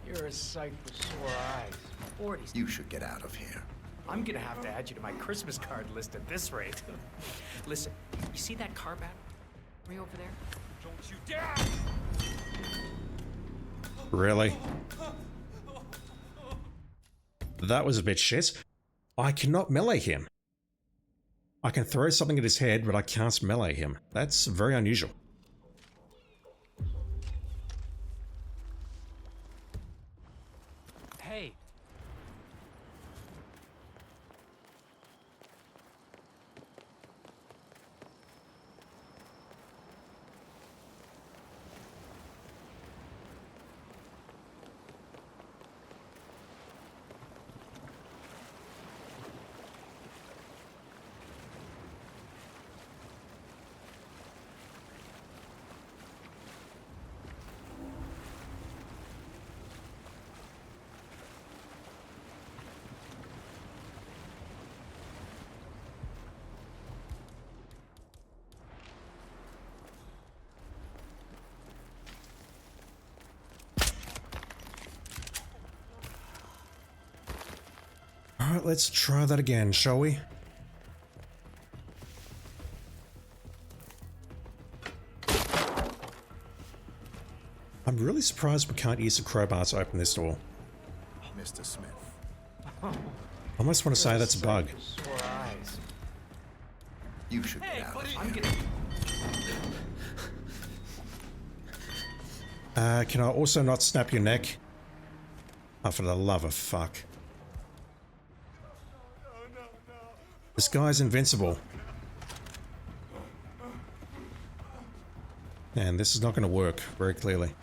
Speaker 9: you're a sight for sore eyes. 40s.
Speaker 8: You should get out of here.
Speaker 9: I'm gonna have to add you to my Christmas card list at this rate. Listen, you see that car battery over there? Don't you dare!
Speaker 3: Really? That was a bit shit. I cannot melee him. I can throw something at his head, but I can't melee him. That's very unusual.
Speaker 5: Hey.
Speaker 3: Alright, let's try that again, shall we? I'm really surprised we can't use the crowbar to open this door.
Speaker 8: Mr. Smith.
Speaker 3: I almost want to say that's a bug.
Speaker 9: Sore eyes.
Speaker 8: You should get out of here.
Speaker 9: I'm gonna...
Speaker 3: Can I also not snap your neck? Oh, for the love of fuck. This guy's invincible. And this is not going to work, very clearly.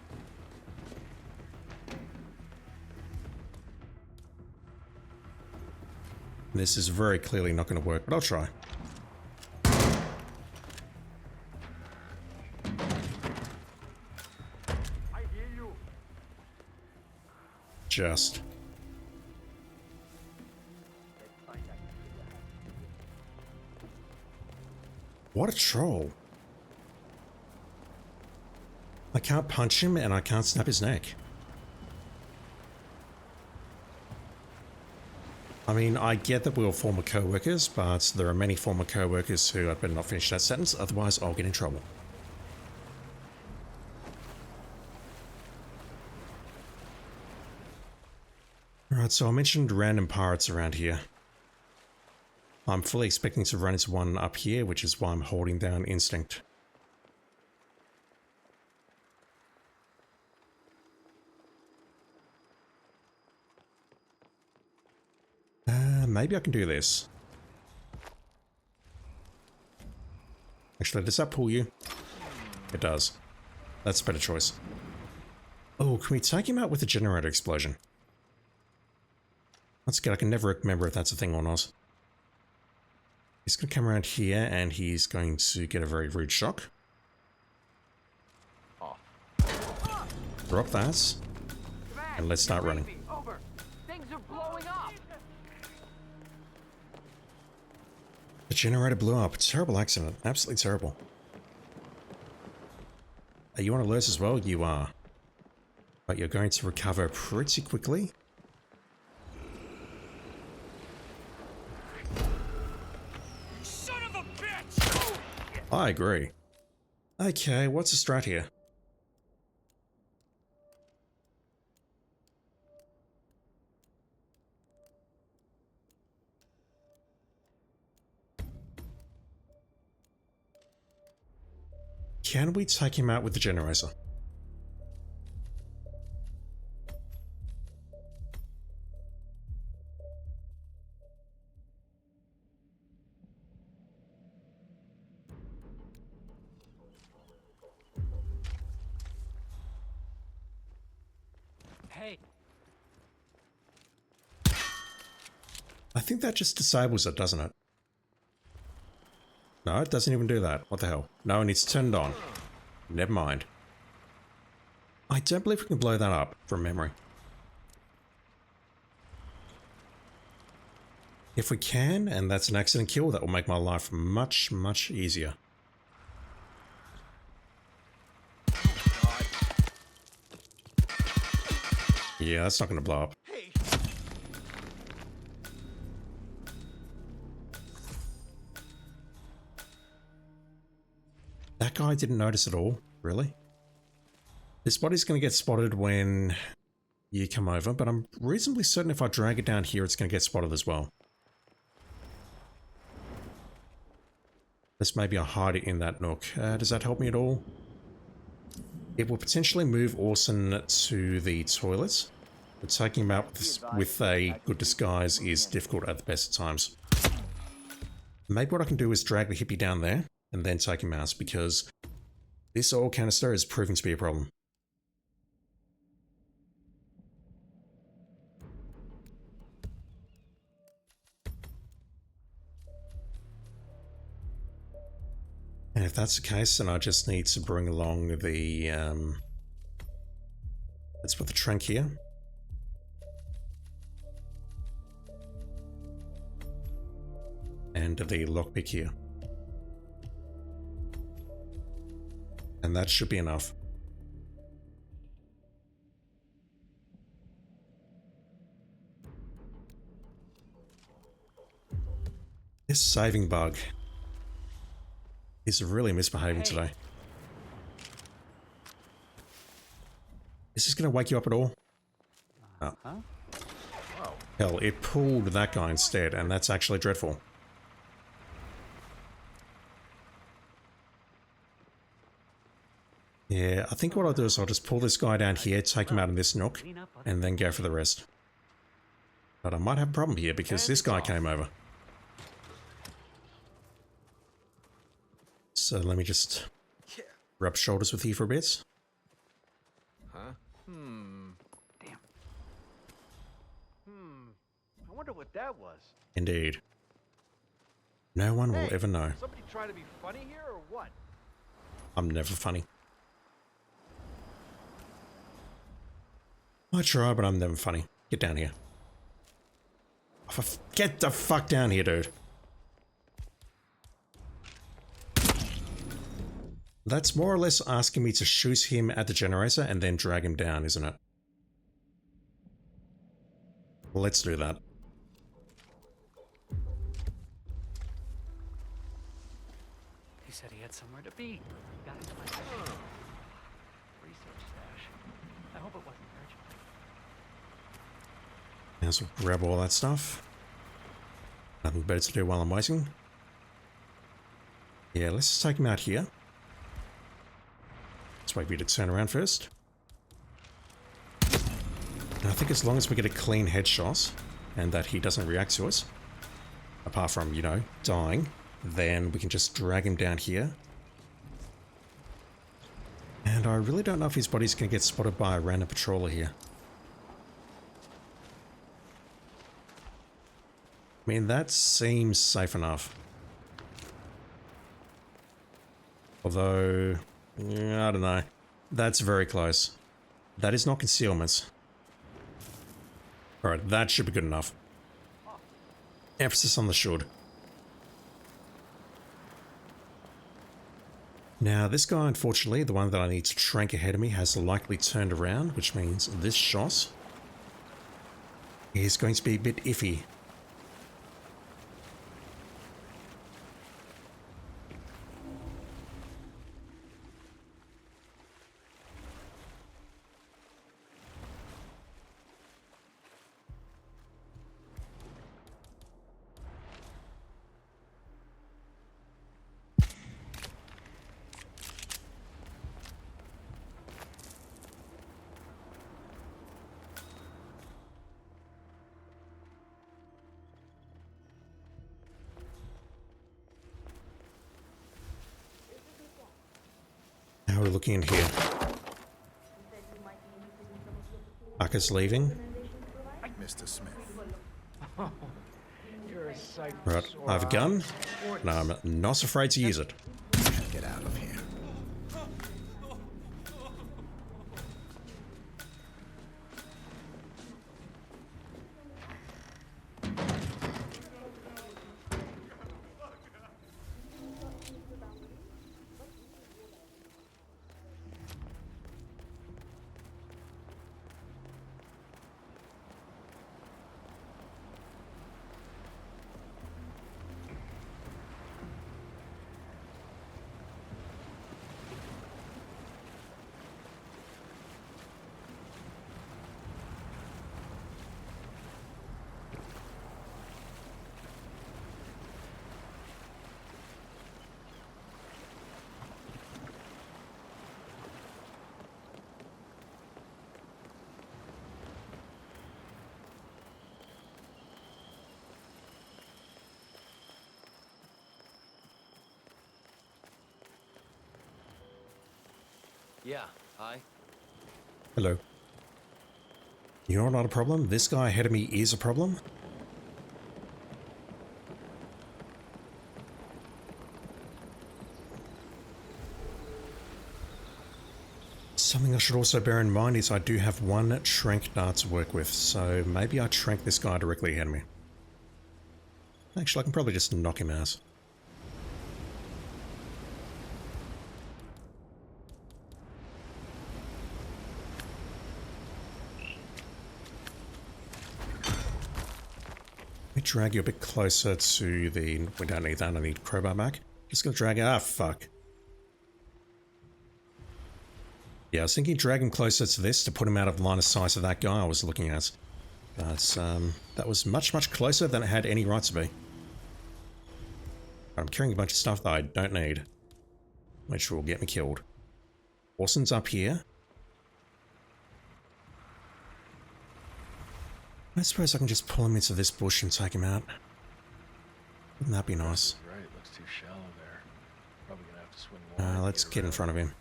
Speaker 3: This is very clearly not going to work, but I'll try.
Speaker 8: I hear you.
Speaker 3: Just. What a troll. I can't punch him and I can't snap his neck. I mean, I get that we were former co-workers, but there are many former co-workers who I'd better not finish that sentence, otherwise I'll get in trouble. Alright, so I mentioned random pirates around here. I'm fully expecting to run into one up here, which is why I'm holding down instinct. Maybe I can do this. Actually, does that pull you? It does. That's a better choice. Oh, can we take him out with a generator explosion? That's good. I can never remember if that's a thing or not. He's going to come around here and he's going to get a very rude shock. Drop that. And let's start running.
Speaker 5: Over. Things are blowing up.
Speaker 3: The generator blew up. Terrible accident. Absolutely terrible. Are you on alert as well? You are. But you're going to recover pretty quickly.
Speaker 9: Son of a bitch!
Speaker 3: I agree. Okay, what's the strat here? Can we take him out with the generator?
Speaker 5: Hey.
Speaker 3: I think that just disables it, doesn't it? No, it doesn't even do that. What the hell? No, and it's turned on. Never mind. I don't believe we can blow that up from memory. If we can, and that's an accident kill, that will make my life much, much easier. Yeah, that's not going to blow up. That guy didn't notice at all, really. This body's going to get spotted when you come over, but I'm reasonably certain if I drag it down here, it's going to get spotted as well. This maybe I'll hide it in that nook. Does that help me at all? It will potentially move Orson to the toilets, but taking him out with a good disguise is difficult at the best of times. Maybe what I can do is drag the hippie down there and then take him out, because this oil canister is proving to be a problem. And if that's the case, then I just need to bring along the, let's put the trunk here. And the lockpick here. And that should be enough. This saving bug is really misbehaving today. Is this going to wake you up at all? No. Hell, it pulled that guy instead, and that's actually dreadful. Yeah, I think what I'll do is I'll just pull this guy down here, take him out in this nook, and then go for the rest. But I might have a problem here because this guy came over. So let me just rub shoulders with you for a bit.
Speaker 8: Huh?
Speaker 5: Damn.
Speaker 8: I wonder what that was.
Speaker 3: Indeed. No one will
Speaker 8: Hey,
Speaker 3: ever know.
Speaker 8: Somebody trying to be funny here or what?
Speaker 3: I'm never funny. I try, but I'm never funny. Get down here. Get the fuck down here, dude. That's more or less asking me to shoot him at the generator and then drag him down, isn't it? Let's do that.
Speaker 5: He said he had somewhere to be. Got into my research stash. I hope it wasn't urgent.
Speaker 3: Now so grab all that stuff. Nothing better to do while I'm waiting. Yeah, let's just take him out here. Let's wait for you to turn around first. And I think as long as we get a clean headshot and that he doesn't react to us, apart from, you know, dying, then we can just drag him down here. And I really don't know if his body's going to get spotted by a random patroller here. I mean, that seems safe enough. Although, I don't know. That's very close. That is not concealment. Alright, that should be good enough. Emphasis on the should. Now, this guy, unfortunately, the one that I need to trank ahead of me, has likely turned around, which means this shot is going to be a bit iffy. How are we looking in here? Aka's leaving.
Speaker 10: Mr. Smith.
Speaker 8: You're a sight.
Speaker 3: Right, I have a gun, and I'm not afraid to use it.
Speaker 10: Get out of here.
Speaker 7: Yeah, hi.
Speaker 3: Hello. You're not a problem. This guy ahead of me is a problem. Something I should also bear in mind is I do have one trank dart to work with, so maybe I trank this guy directly ahead of me. Actually, I can probably just knock him out. Let me drag you a bit closer to the... We don't need that, I need crowbar back. Just gonna drag... Ah, fuck. Yeah, I was thinking drag him closer to this to put him out of line of sight of that guy I was looking at. But, that was much, much closer than it had any right to be. I'm carrying a bunch of stuff that I don't need, which will get me killed. Orson's up here. I suppose I can just pull him into this bush and take him out. Wouldn't that be nice?
Speaker 8: Right, looks too shallow there. Probably gonna have to swing wide.
Speaker 3: Let's get in front of him.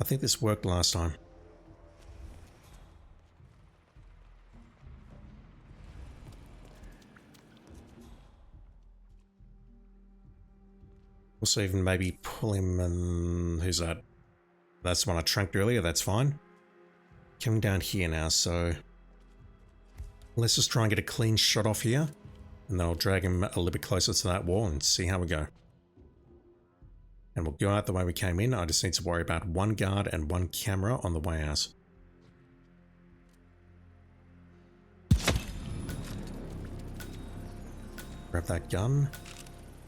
Speaker 3: I think this worked last time. Also even maybe pull him and... Who's that? That's the one I tranked earlier, that's fine. Coming down here now, so... Let's just try and get a clean shot off here. And then I'll drag him a little bit closer to that wall and see how we go. And we'll go out the way we came in. I just need to worry about one guard and one camera on the way out. Grab that gun.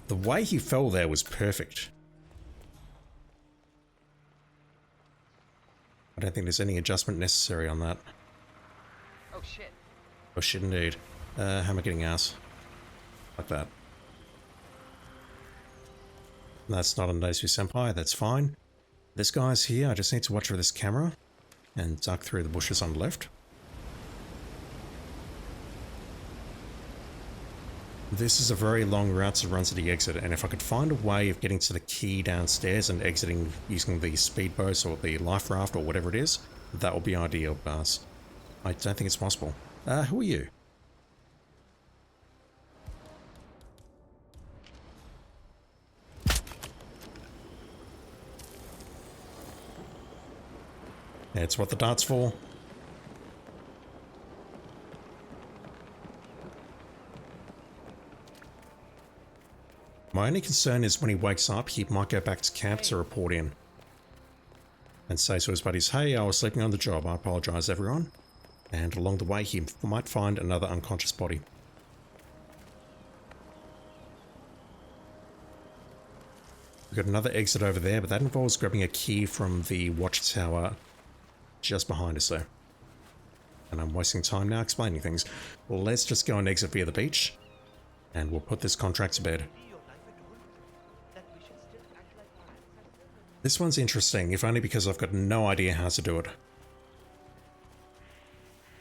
Speaker 3: The way he fell there was perfect. I don't think there's any adjustment necessary on that.
Speaker 5: Oh shit.
Speaker 3: Oh shit indeed. How am I getting out? Like that. That's not on Daisy Senpai, that's fine. This guy's here, I just need to watch for this camera and duck through the bushes on the left. This is a very long route to run to the exit, and if I could find a way of getting to the key downstairs and exiting using the speedboat or the life raft or whatever it is, that would be ideal, but I don't think it's possible. Who are you? That's what the dart's for. My only concern is when he wakes up, he might go back to camp to report in. And say to his buddies, hey, I was sleeping on the job, I apologise everyone. And along the way, he might find another unconscious body. We've got another exit over there, but that involves grabbing a key from the watchtower just behind us there. And I'm wasting time now explaining things. Well, let's just go and exit via the beach, and we'll put this contract to bed. This one's interesting, if only because I've got no idea how to do it.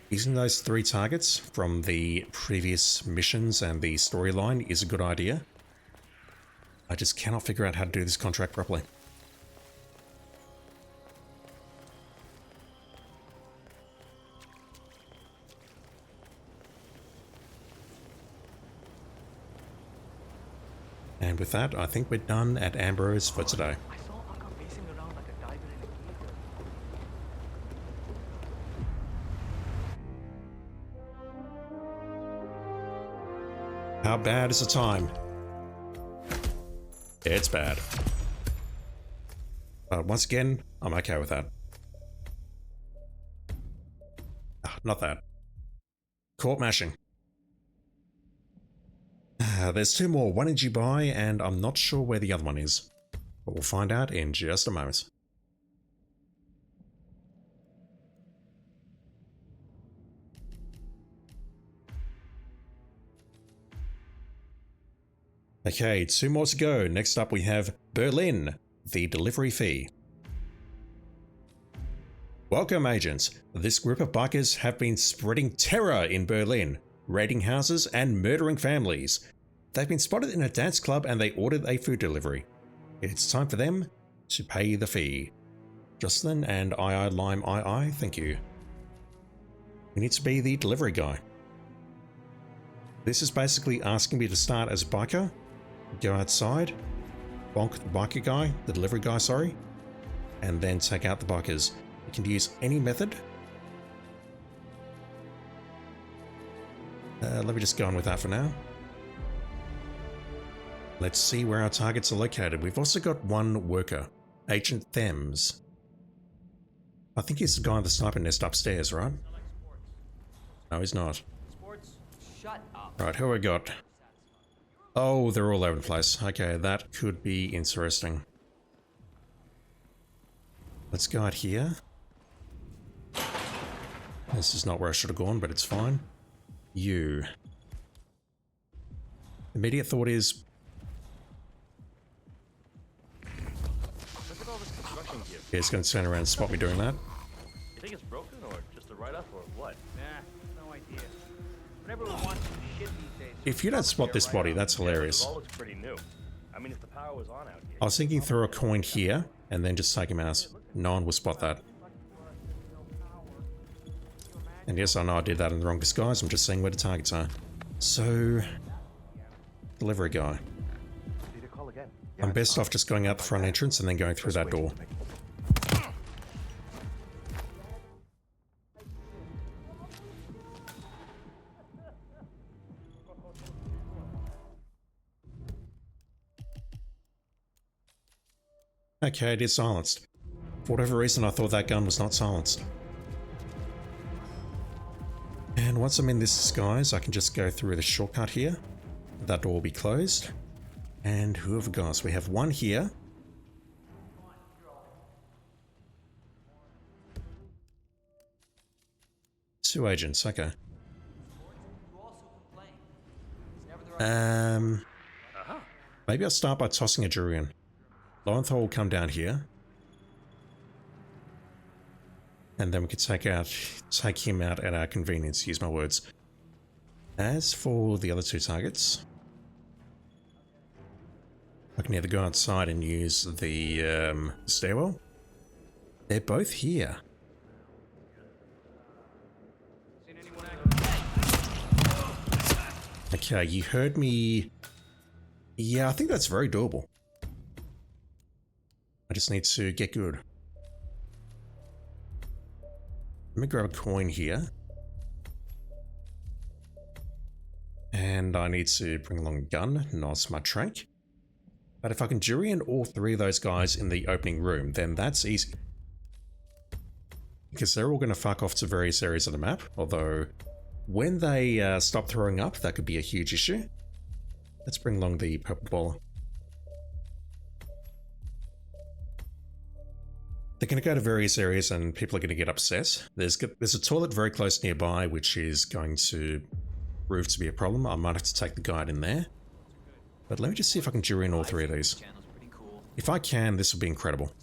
Speaker 3: Using those 3 targets from the previous missions and the storyline is a good idea. I just cannot figure out how to do this contract properly. And with that, I think we're done at Ambrose for today.
Speaker 4: I saw Akka pacing around like a tiger in a cage.
Speaker 3: How bad is the time? It's bad. But once again, I'm okay with that. Not that. Court mashing. There's 2 more. One in Dubai, and I'm not sure where the other one is. But we'll find out in just a moment. Okay, 2 more to go. Next up we have Berlin, the delivery fee. Welcome, agents. This group of bikers have been spreading terror in Berlin, raiding houses and murdering families. They've been spotted in a dance club and they ordered a food delivery. It's time for them to pay the fee. Jocelyn and Lime thank you. We need to be the delivery guy. This is basically asking me to start as a biker, go outside, bonk the biker guy, the delivery guy, sorry, and then take out the bikers. You can use any method. Let me just go on with that for now. Let's see where our targets are located. We've also got one worker, Agent Thames. I think he's the guy in the sniper nest upstairs, right? No, he's not.
Speaker 5: Shut up.
Speaker 3: Right, who we got? Oh, they're all over the place. Okay, that could be interesting. Let's go out here. This is not where I should have gone, but it's fine. You. Immediate thought is... Yeah, he's going to turn around and spot me doing that.
Speaker 8: You think it's broken or just a write-off or what?
Speaker 4: Nah, no idea. Whenever we want some shit these days.
Speaker 3: If you don't spot this body, that's
Speaker 8: It
Speaker 3: hilarious.
Speaker 8: all looks pretty new. I mean, if the power was on out here.
Speaker 3: I was thinking throw a coin here and then just take him out. No one will spot that. And yes, I know I did that in the wrong disguise. I'm just seeing where the targets are. So, delivery guy.
Speaker 8: Need to call again.
Speaker 3: I'm best off just going out the front entrance and then going through that door. Okay, it is silenced. For whatever reason, I thought that gun was not silenced. And once I'm in this disguise, I can just go through the shortcut here. That door will be closed. And who have we got? So we have one here. Two agents, okay. Maybe I'll start by tossing a Jurian. Lowenthal will come down here. And then we could take him out at our convenience, use my words. As for the other two targets, I can either go outside and use the stairwell. They're both here. Okay, you heard me. Yeah, I think that's very doable. I just need to get good. Let me grab a coin here. And I need to bring along a gun, not my trank. But if I can jury in all three of those guys in the opening room, then that's easy. Because they're all going to fuck off to various areas of the map, although when they stop throwing up, that could be a huge issue. Let's bring along the purple ball. They're going to go to various areas and people are going to get upset. There's a toilet very close nearby, which is going to prove to be a problem. I might have to take the guide in there. But let me just see if I can jury in all three of these. If I can, this will be incredible.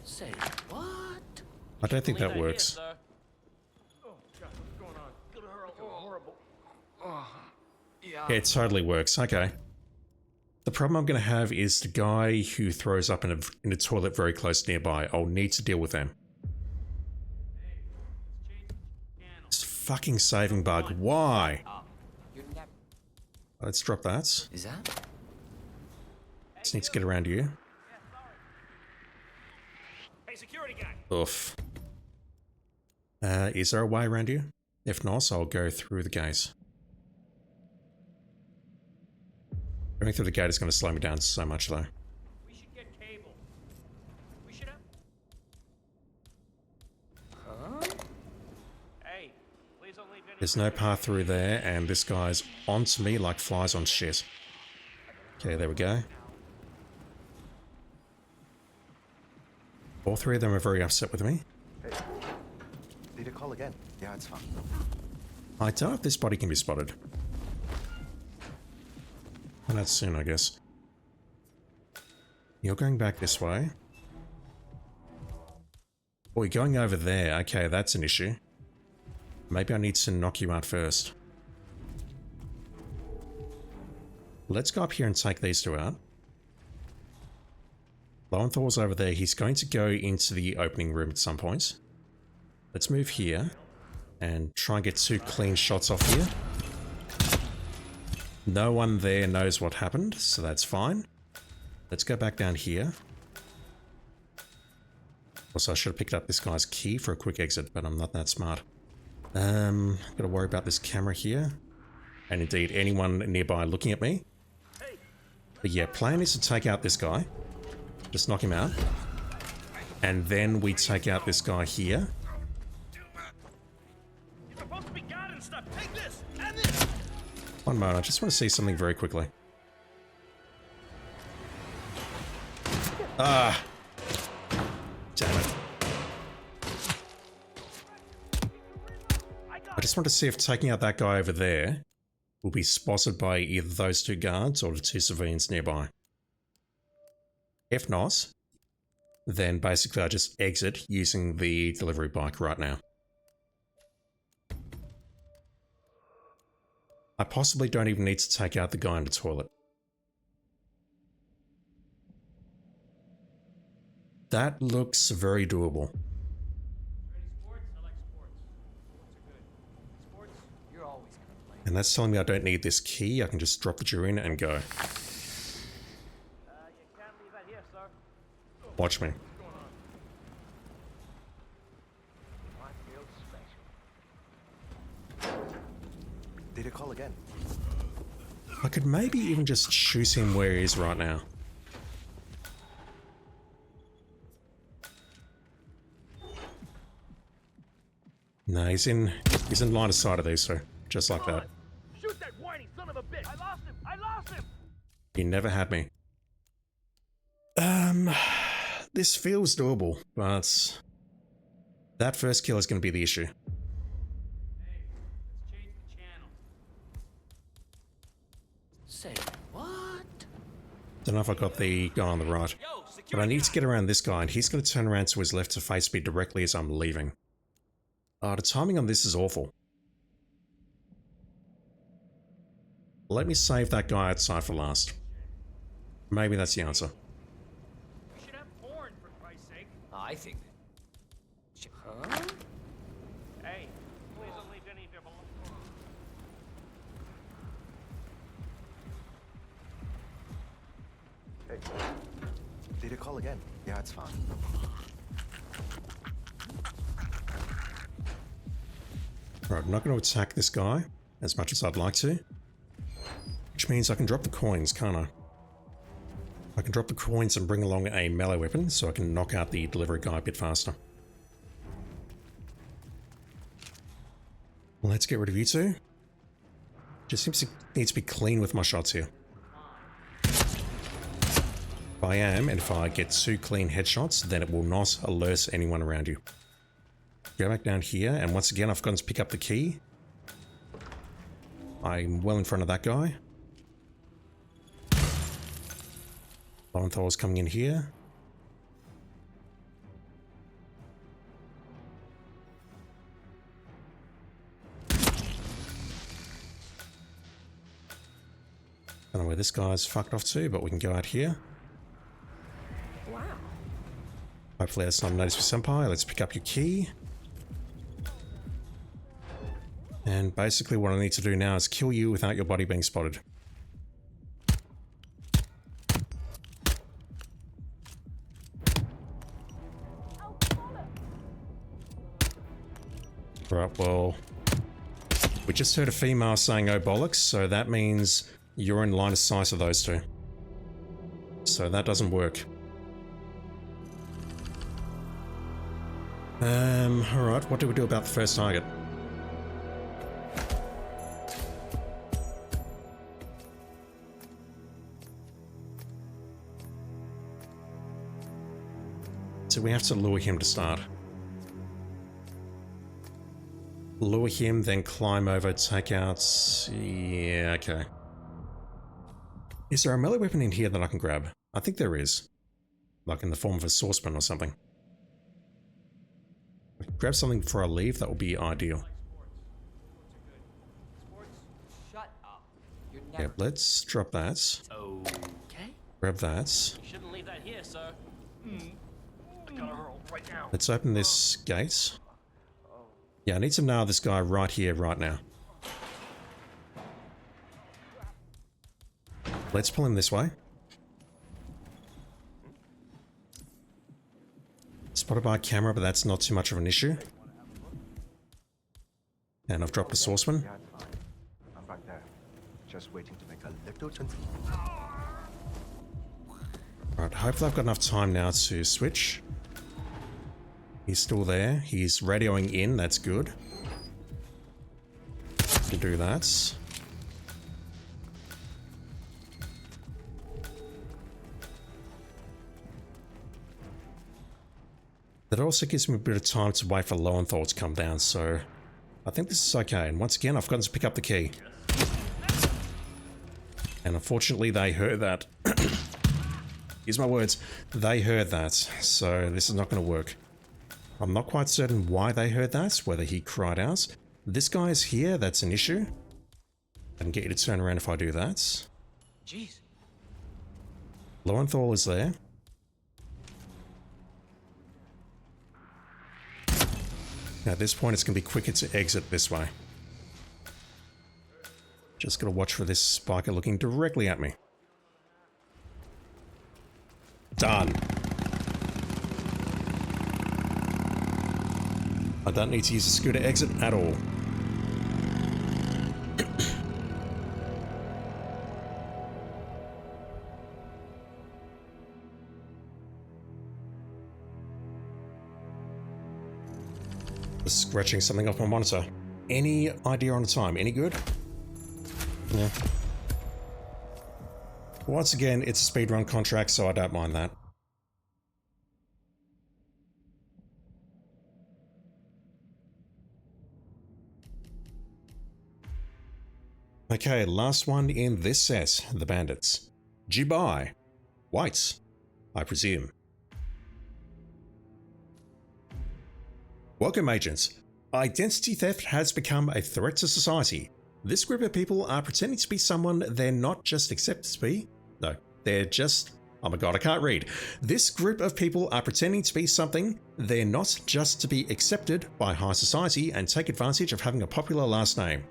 Speaker 5: Say what?
Speaker 3: I don't think that works. Yeah, it totally works. Okay. The problem I'm going to have is the guy who throws up in a toilet very close nearby. I'll need to deal with them. This fucking saving bug. Why? Let's drop that.
Speaker 5: Is that?
Speaker 3: Just need to get around you.
Speaker 8: Hey, security guy.
Speaker 3: Oof. Is there a way around you? If not, I'll go through the gates. Going through the gate is going to slow me down so much, though.
Speaker 8: We should get cable. We should have.
Speaker 5: Huh?
Speaker 8: Hey, please don't leave any.
Speaker 3: There's no path through there, and this guy's onto me like flies on shit. Okay, there we go. All three of them are very upset with me.
Speaker 10: Hey, need to call again. Yeah, it's fine.
Speaker 3: I don't know if this body can be spotted. Well, that's soon, I guess. You're going back this way. Oh, you're going over there. Okay, that's an issue. Maybe I need to knock you out first. Let's go up here and take these two out. Lowenthal's over there. He's going to go into the opening room at some point. Let's move here and try and get two clean shots off here. No one there knows what happened, so that's fine. Let's go back down here. Also, I should have picked up this guy's key for a quick exit, but I'm not that smart. Gotta worry about this camera here. And indeed, anyone nearby looking at me. But yeah, plan is to take out this guy. Just knock him out. And then we take out this guy here.
Speaker 8: You're supposed to be guarding stuff. Take this and this.
Speaker 3: One moment, I just want to see something very quickly. Ah! Damn it. I just want to see if taking out that guy over there will be spotted by either those two guards or the two civilians nearby. If not, then basically I just exit using the delivery bike right now. I possibly don't even need to take out the guy in the toilet. That looks very doable. And that's telling me I don't need this key. I can just drop the Durin and go.
Speaker 8: You can't leave that here, sir.
Speaker 3: Watch me.
Speaker 8: I feel special.
Speaker 10: Did it call again?
Speaker 3: I could maybe even just shoot him where he is right now. No, he's in line of sight of these, so just like that.
Speaker 8: Shoot that whiny son of a bitch! I lost him! I lost him!
Speaker 3: He never had me. This feels doable, but that first kill is going to be the issue.
Speaker 5: Hey, let's change the channel. Say what?
Speaker 3: Don't know if I got the guy on the right, but I need to get around this guy, and he's going to turn around to his left to face me directly as I'm leaving. The timing on this is awful. Let me save that guy outside for last. Maybe that's the answer.
Speaker 5: We should have porn, for Christ's sake.
Speaker 7: I think.
Speaker 5: Huh?
Speaker 8: Hey, please don't leave any of your belongings.
Speaker 10: Hey. Did it call again? Yeah, it's fine.
Speaker 3: Right, I'm not going to attack this guy as much as I'd like to. Which means I can drop the coins, can't I? I can drop the coins and bring along a melee weapon so I can knock out the delivery guy a bit faster. Let's get rid of you two. Just seems to need to be clean with my shots here. If I am, and if I get 2 clean headshots, then it will not alert anyone around you. Go back down here, and once again I've forgotten to pick up the key. I'm well in front of that guy. Lowenthal's coming in here. Don't know where this guy's fucked off to, but we can go out here.
Speaker 6: Wow.
Speaker 3: Hopefully that's not a notice for Senpai. Let's pick up your key. And basically what I need to do now is kill you without your body being spotted. Right, well, we just heard a female saying "oh bollocks," so that means you're in line of sight of those two. So that doesn't work. Alright, what do we do about the first target? So we have to lure him to start. Lure him, then climb over, take out... yeah, okay. Is there a melee weapon in here that I can grab? I think there is. Like in the form of a saucepan or something. If I could grab something before I leave, that would be ideal.
Speaker 7: Shut up. You're
Speaker 3: Yeah,
Speaker 7: never.
Speaker 3: let's drop that.
Speaker 7: Okay.
Speaker 3: Grab that.
Speaker 8: Shouldn't leave that here, sir. I gotta hurl right now.
Speaker 3: Let's open this gate. Yeah, I need to nail this guy right here, right now. Let's pull him this way. Spotted by a camera, but that's not too much of an issue. And I've dropped a saucepan.
Speaker 10: Yeah, it's fine. I'm back there. Just waiting to make a little change.
Speaker 3: Right, hopefully I've got enough time now to switch. He's still there. He's radioing in, that's good. Can do that. That also gives me a bit of time to wait for Lowenthal to come down, so I think this is okay. And once again, I've got to pick up the key. And unfortunately, they heard that. use my words, they heard that, so this is not going to work. I'm not quite certain why they heard that, whether he cried out. This guy's here, that's an issue. I can get you to turn around if I do that.
Speaker 9: Jeez.
Speaker 3: Lowenthal is there. Now at this point it's going to be quicker to exit this way. Just got to watch for this spiker looking directly at me. Done. I don't need to use a scooter exit at all. Just scratching something off my monitor. Any idea on the time? Any good? Yeah. Once again, it's a speedrun contract, so I don't mind that. Okay, last one in this set, the Bandits. Dubai. Whites, I presume. Welcome, agents. Identity theft has become a threat to society. This group of people are pretending to be someone they're not just accepted to be. No, they're just... Oh my god, I can't read. This group of people are pretending to be something they're not just to be accepted by high society and take advantage of having a popular last name.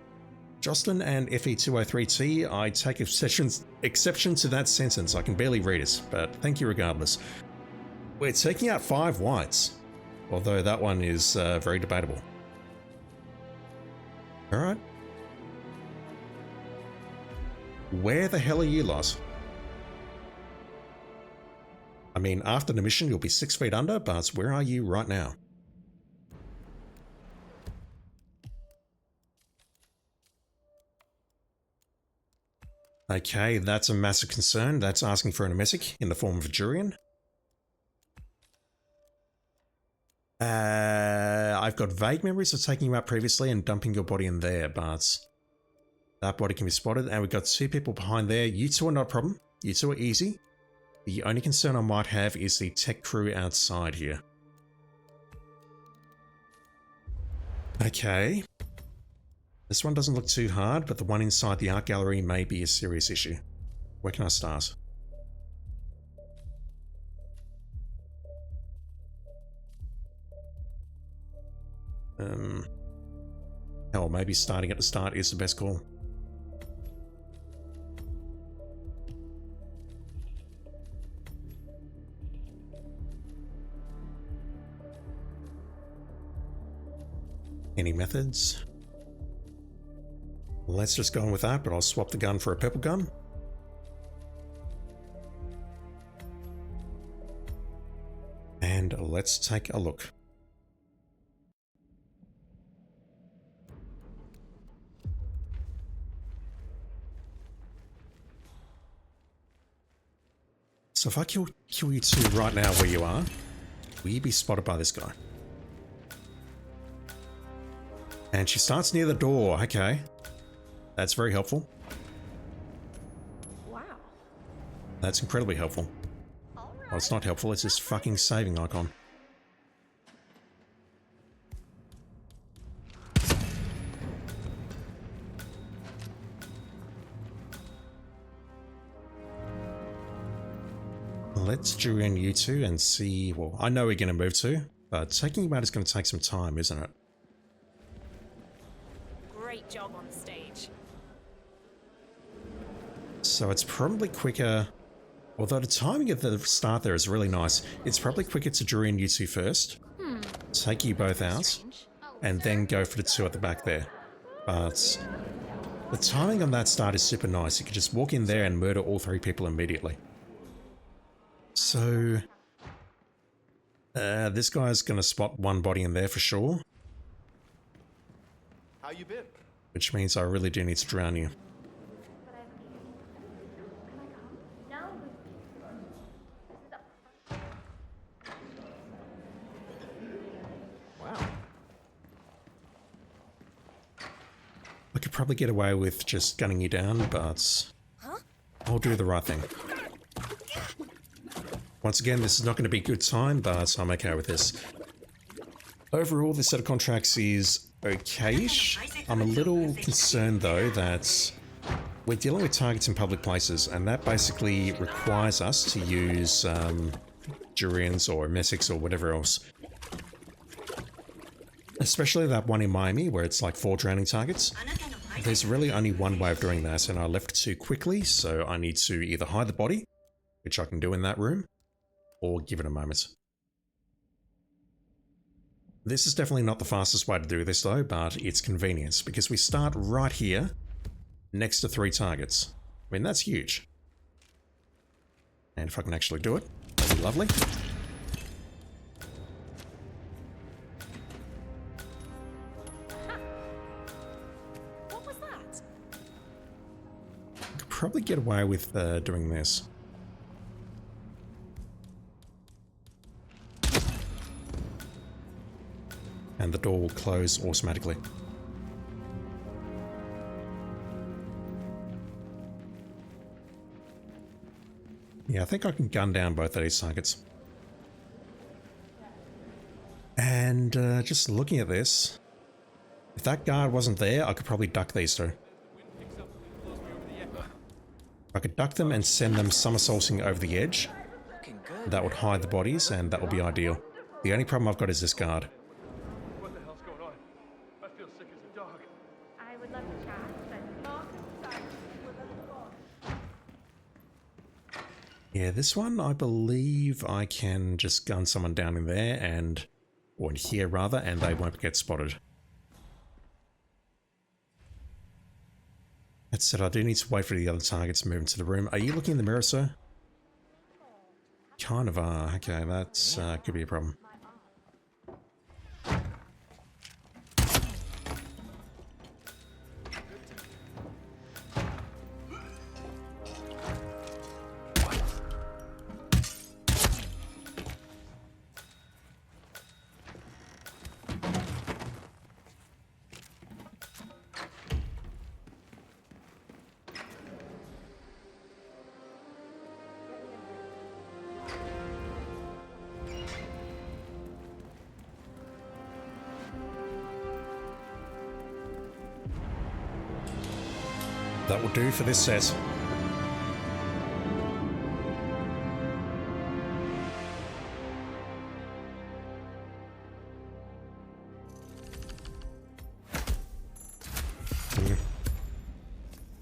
Speaker 3: Jocelyn and FE203T, I take exception to that sentence. I can barely read it, but thank you regardless. We're taking out 5 whites, although that one is very debatable. Alright. Where the hell are you lot? I mean, after the mission you'll be 6 feet under, but where are you right now? Okay, that's a massive concern. That's asking for an emetic in the form of a durian. I've got vague memories of taking you out previously and dumping your body in there, but that body can be spotted, and we've got 2 people behind there. You 2 are not a problem. You 2 are easy. The only concern I might have is the tech crew outside here. Okay. This one doesn't look too hard, but the one inside the art gallery may be a serious issue. Where can I start? Hell, maybe starting at the start is the best call. Any methods? Let's just go on with that, but I'll swap the gun for a purple gun. And let's take a look. So if I kill you 2 right now where you are, will you be spotted by this guy? And she starts near the door, okay. That's very helpful.
Speaker 6: Wow.
Speaker 3: That's incredibly helpful. Well, it's not helpful, it's this fucking saving icon. Let's durian you 2 and see... Well, I know we're going to move to, but taking him out is going to take some time, isn't it?
Speaker 11: Great job on the stage.
Speaker 3: So it's probably quicker, although the timing at the start there is really nice. It's probably quicker to durian you 2 first, take you both out, and then go for the 2 at the back there. But the timing on that start is super nice. You can just walk in there and murder all 3 people immediately. So this guy's going to spot 1 body in there for sure.
Speaker 10: How you been?
Speaker 3: Which means I really do need to drown you.
Speaker 10: Wow.
Speaker 3: I could probably get away with just gunning you down, but I'll do the right thing. Once again, this is not going to be a good time, but I'm okay with this. Overall, this set of contracts is okay-ish. I'm a little concerned, though, that we're dealing with targets in public places, and that basically requires us to use Durians or Messics or whatever else. Especially that one in Miami, where it's like 4 drowning targets. There's really only one way of doing that, and I left it too quickly, so I need to either hide the body, which I can do in that room, or give it a moment. This is definitely not the fastest way to do this though, but it's convenience, because we start right here, next to 3 targets. I mean, that's huge. And if I can actually do it, that'd be lovely.
Speaker 11: What was that?
Speaker 3: Could probably get away with doing this. And the door will close automatically. Yeah, I think I can gun down both of these targets. And just looking at this, if that guard wasn't there, I could probably duck these two. I could duck them and send them somersaulting over the edge. That would hide the bodies, and that would be ideal. The only problem I've got is this guard.
Speaker 8: What the hell's going on? I feel sick as a dog.
Speaker 6: I would love to chat, but Mark and Simon would love to talk.
Speaker 3: Yeah, this one, I believe I can just gun someone down in there and, or in here rather, and they won't get spotted. That said, I do need to wait for the other targets to move into the room. Are you looking in the mirror, sir? Kind of are. Okay, that's could be a problem. That will do for this set.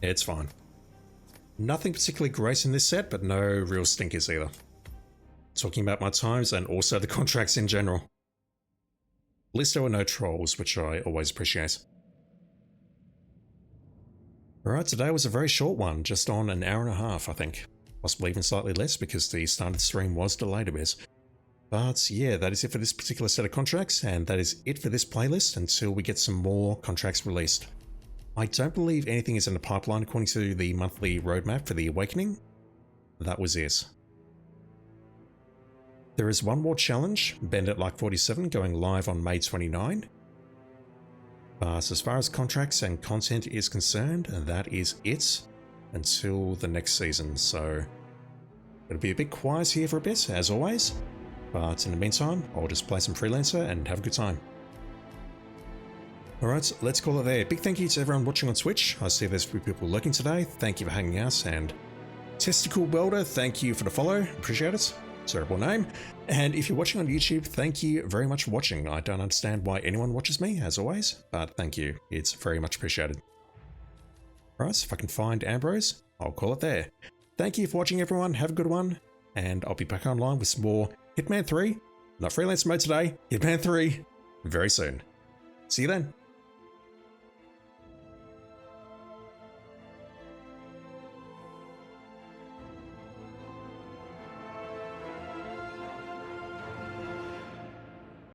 Speaker 3: It's fine. Nothing particularly great in this set, but no real stinkers either. Talking about my times and also the contracts in general. At least there were no trolls, which I always appreciate. Alright, today was a very short one, just on an hour and a half, I think. Possibly even slightly less because the start of the stream was delayed a bit. But yeah, that is it for this particular set of contracts, and that is it for this playlist until we get some more contracts released. I don't believe anything is in the pipeline according to the monthly roadmap for the Awakening. That was it. There is one more challenge, Bandit Like 47, going live on May 29. But as far as contracts and content is concerned, that is it until the next season, so it'll be a bit quiet here for a bit, as always, but in the meantime, I'll just play some Freelancer and have a good time. Alright, let's call it there. Big thank you to everyone watching on Twitch. I see there's a few people lurking today. Thank you for hanging out, and Testicle Welder, thank you for the follow. Appreciate it. Terrible name. And if you're watching on YouTube, thank you very much for watching. I don't understand why anyone watches me, as always, but thank you. It's very much appreciated. Alright, if I can find Ambrose, I'll call it there. Thank you for watching, everyone. Have a good one, and I'll be back online with some more Hitman 3. Not freelance mode today, Hitman 3, very soon. See you then.